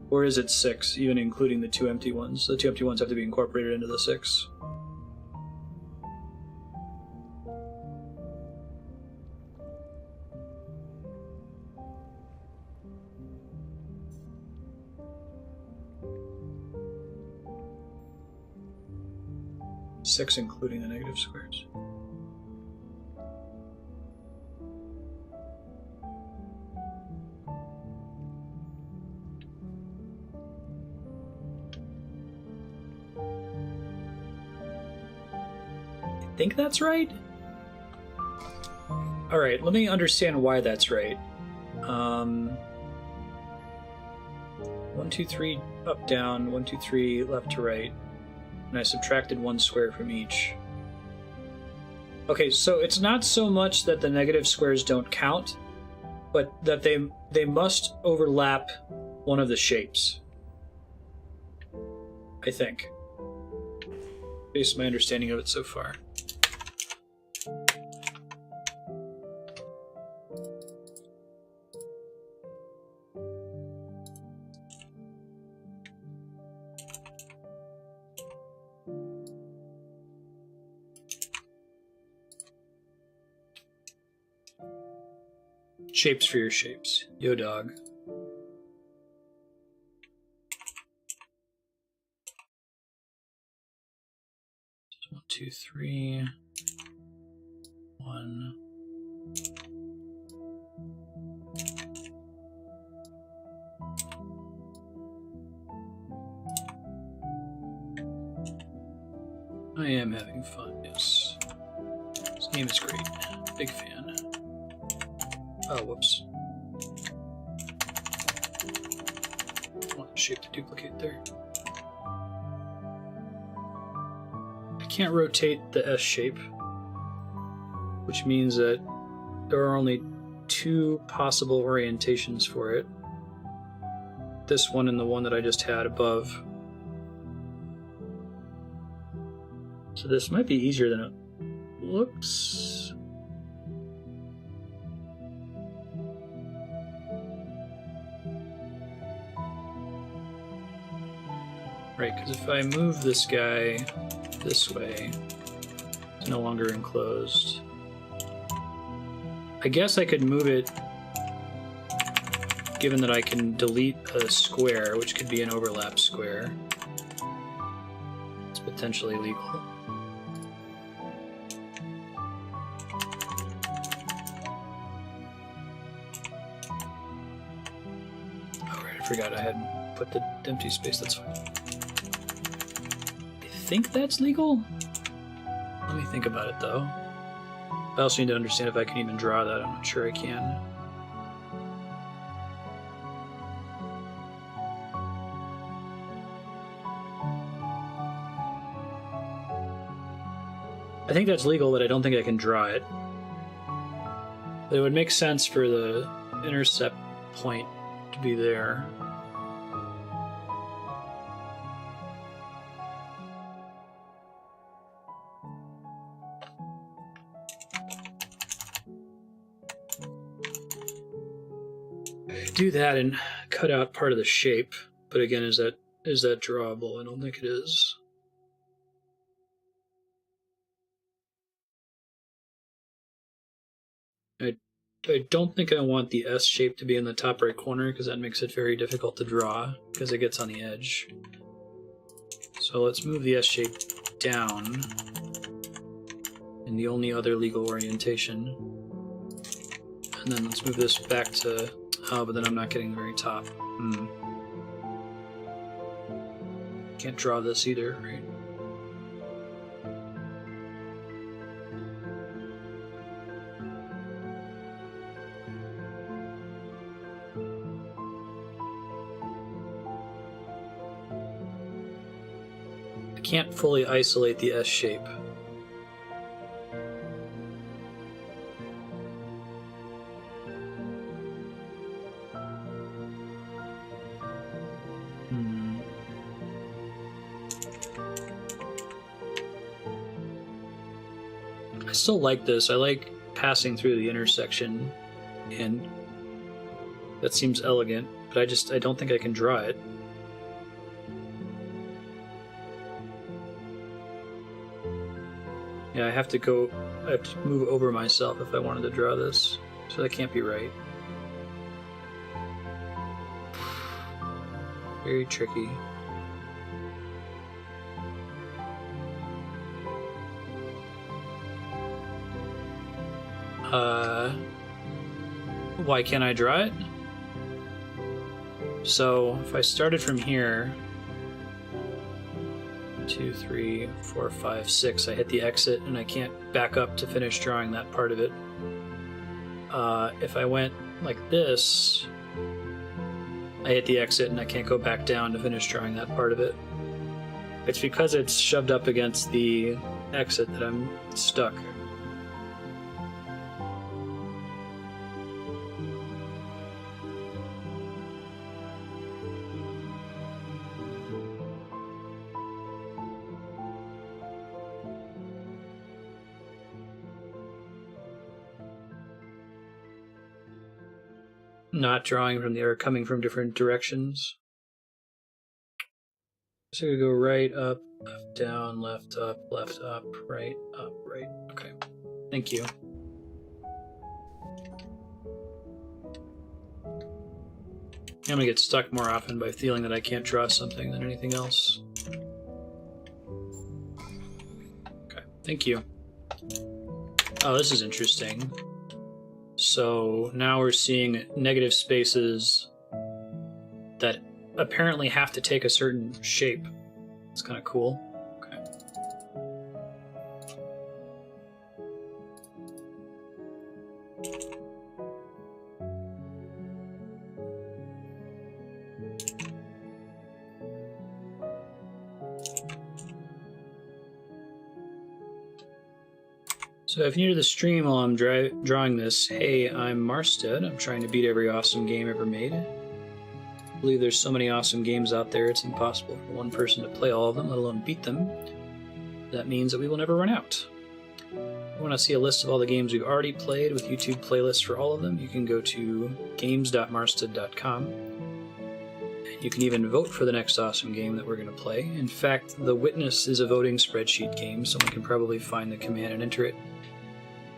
Or is it 6, even including the 2 empty ones? The 2 empty ones have to be incorporated into the 6. Six, including the negative squares. I think that's right. All right, let me understand why that's right. 1, 2, 3, up, down. 1, 2, 3, left to right. And I subtracted 1 square from each. Okay, so it's not so much that the negative squares don't count, but that they must overlap one of the shapes. I think. Based on my understanding of it so far. Shapes for your shapes. Yo, dog. One, 2, 3. 1. I am having fun, yes. This game is great. Big fan. Oh, whoops. I want the shape to duplicate there. I can't rotate the S shape, which means that there are only 2 possible orientations for it. This one and the one that I just had above. So this might be easier than it looks. Right, because if I move this guy this way, it's no longer enclosed. I guess I could move it, given that I can delete a square, which could be an overlap square. It's potentially legal. I forgot I had put the empty space, that's fine. I think that's legal? Let me think about it though. I also need to understand if I can even draw that. I'm not sure I can. I think that's legal, but I don't think I can draw it. But it would make sense for the intercept point to be there. Do that and cut out part of the shape, but again, is that drawable? I don't think it is. I don't think I want the S shape to be in the top right corner because that makes it very difficult to draw because it gets on the edge. So let's move the S shape down in the only other legal orientation. And then let's move this back to, oh, but then I'm not getting the very top. Can't draw this either, right? Can't fully isolate the S shape. I still like this. I like passing through the intersection, and that seems elegant, but I don't think I can draw it. Yeah, I have to move over myself if I wanted to draw this, so that can't be right. Very tricky. Why can't I draw it? So, if I started from here, 2, 3, 4, 5, 6. I hit the exit and I can't back up to finish drawing that part of it. If I went like this, I hit the exit and I can't go back down to finish drawing that part of it. It's because it's shoved up against the exit that I'm stuck. Not drawing from or coming from different directions. So we go right, up, left, down, left, up, right, up, right. Okay. Thank you. I'm gonna get stuck more often by feeling that I can't draw something than anything else. Okay, thank you. Oh, this is interesting. So now we're seeing negative spaces that apparently have to take a certain shape. It's kind of cool. Okay. So if you're new to the stream while I'm drawing this, hey, I'm Marstead. I'm trying to beat every awesome game ever made. I believe there's so many awesome games out there, it's impossible for one person to play all of them, let alone beat them. That means that we will never run out. If you want to see a list of all the games we've already played with YouTube playlists for all of them, you can go to games.marstead.com. And You can even vote for the next awesome game that we're going to play. In fact, the Witness is a voting spreadsheet game. Someone can probably find the command and enter it.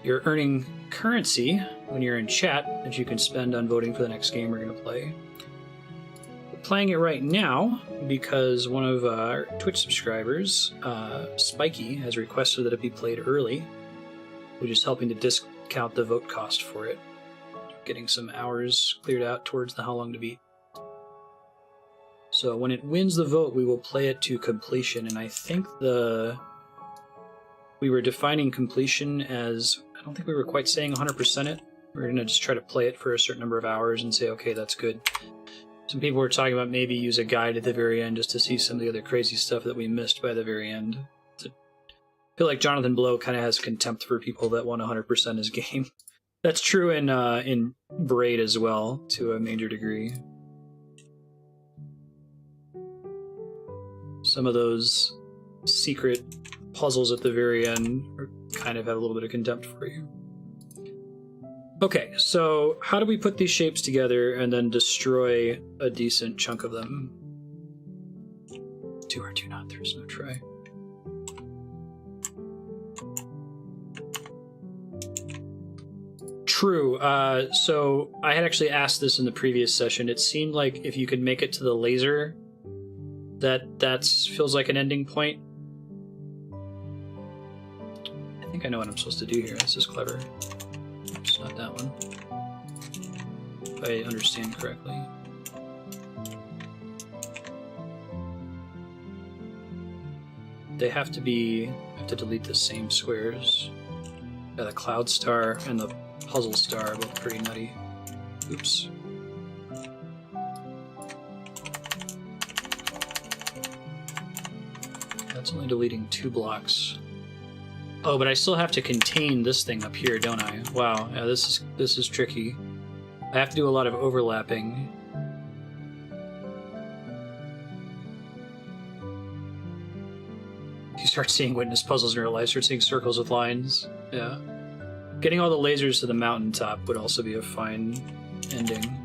You're earning currency when you're in chat that you can spend on voting for the next game we're going to play. We're playing it right now because one of our Twitch subscribers, Spiky, has requested that it be played early, which is helping to discount the vote cost for it. Getting some hours cleared out towards the How Long to Beat. So when it wins the vote, we will play it to completion, and I think we were defining completion as, I don't think we were quite saying 100% it. We're going to just try to play it for a certain number of hours and say, okay, that's good. Some people were talking about maybe use a guide at the very end just to see some of the other crazy stuff that we missed by the very end. I feel like Jonathan Blow kind of has contempt for people that want 100% his game. That's true in Braid as well, to a major degree. Some of those secret puzzles at the very end kind of have a little bit of contempt for you. Okay, so how do we put these shapes together and then destroy a decent chunk of them? Do or do not, there's no try. True. So I had actually asked this in the previous session. It seemed like if you could make it to the laser, that feels like an ending point. I think I know what I'm supposed to do here. This is clever. Oops, not that one. If I understand correctly. They have to be... I have to delete the same squares. Yeah, the cloud star and the puzzle star are both pretty nutty. Oops. That's only deleting 2 blocks. Oh, but I still have to contain this thing up here, don't I? Wow, yeah, this is tricky. I have to do a lot of overlapping. You start seeing Witness puzzles in real life, start seeing circles with lines. Yeah. Getting all the lasers to the mountaintop would also be a fine ending.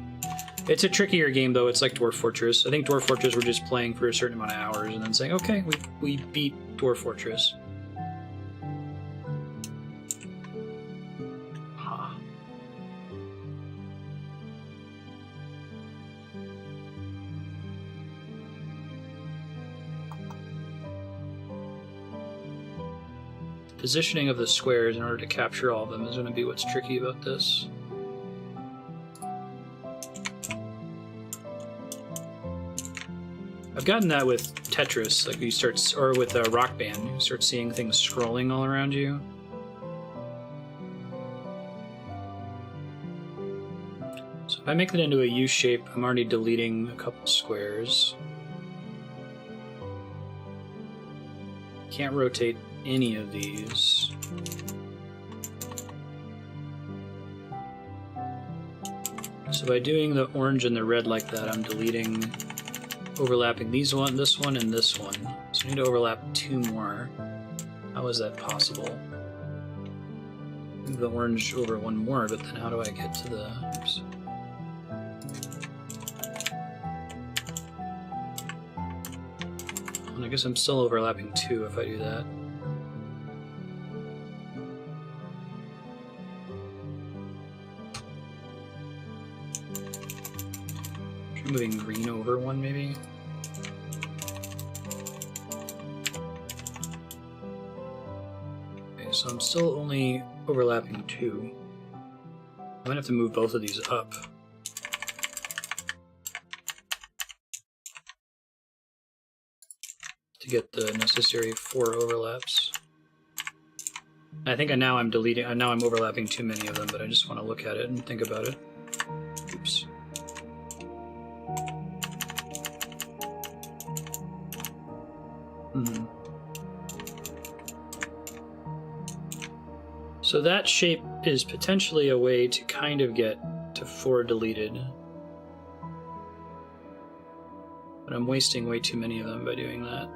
It's a trickier game, though. It's like Dwarf Fortress. I think Dwarf Fortress we're just playing for a certain amount of hours and then saying, okay, we beat Dwarf Fortress. Huh. Positioning of the squares in order to capture all of them is going to be what's tricky about this. I've gotten that with Tetris, like you start, or with Rock Band, you start seeing things scrolling all around you. So if I make that into a U shape, I'm already deleting a couple squares. Can't rotate any of these. So by doing the orange and the red like that, I'm deleting, overlapping this one, and this one. So I need to overlap 2 more. How is that possible? Move the orange over 1 more, but then how do I get to the... Oops. And I guess I'm still overlapping 2 if I do that. Moving green over 1, maybe? Okay, so I'm still only overlapping 2. I might have to move both of these up. To get the necessary 4 overlaps. I think now I'm overlapping too many of them, but I just want to look at it and think about it. Oops. So that shape is potentially a way to kind of get to 4 deleted. But I'm wasting way too many of them by doing that.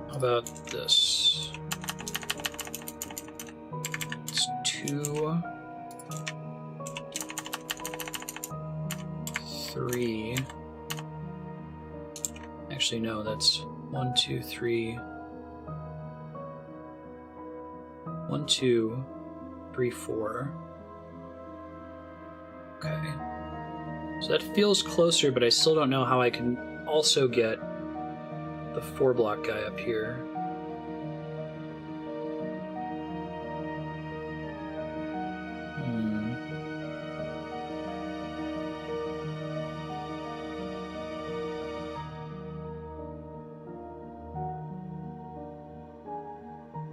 How about this? It's 2. 3. Actually, no, that's 1, 2, 3. 1, 2, 3, 4. Okay. So that feels closer, but I still don't know how I can also get the 4 block guy up here.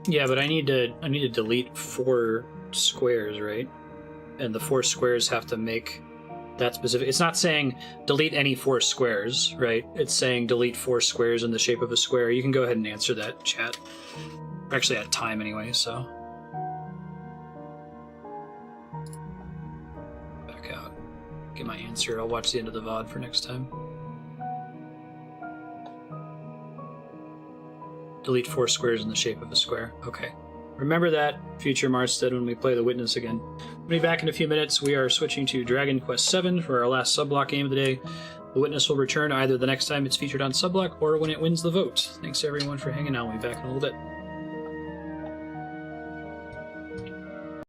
Yeah, but I need to delete 4 squares, right? And the 4 squares have to make that specific. It's not saying delete any 4 squares, right? It's saying delete 4 squares in the shape of a square. You can go ahead and answer that, chat. We're actually at time anyway, so. Back out. Get my answer. I'll watch the end of the VOD for next time. Delete 4 squares in the shape of a square. Okay. Remember that, future Marstead, when we play the Witness again. We'll be back in a few minutes. We are switching to Dragon Quest VII for our last subblock game of the day. The Witness will return either the next time it's featured on subblock or when it wins the vote. Thanks everyone for hanging out. We'll be back in a little bit.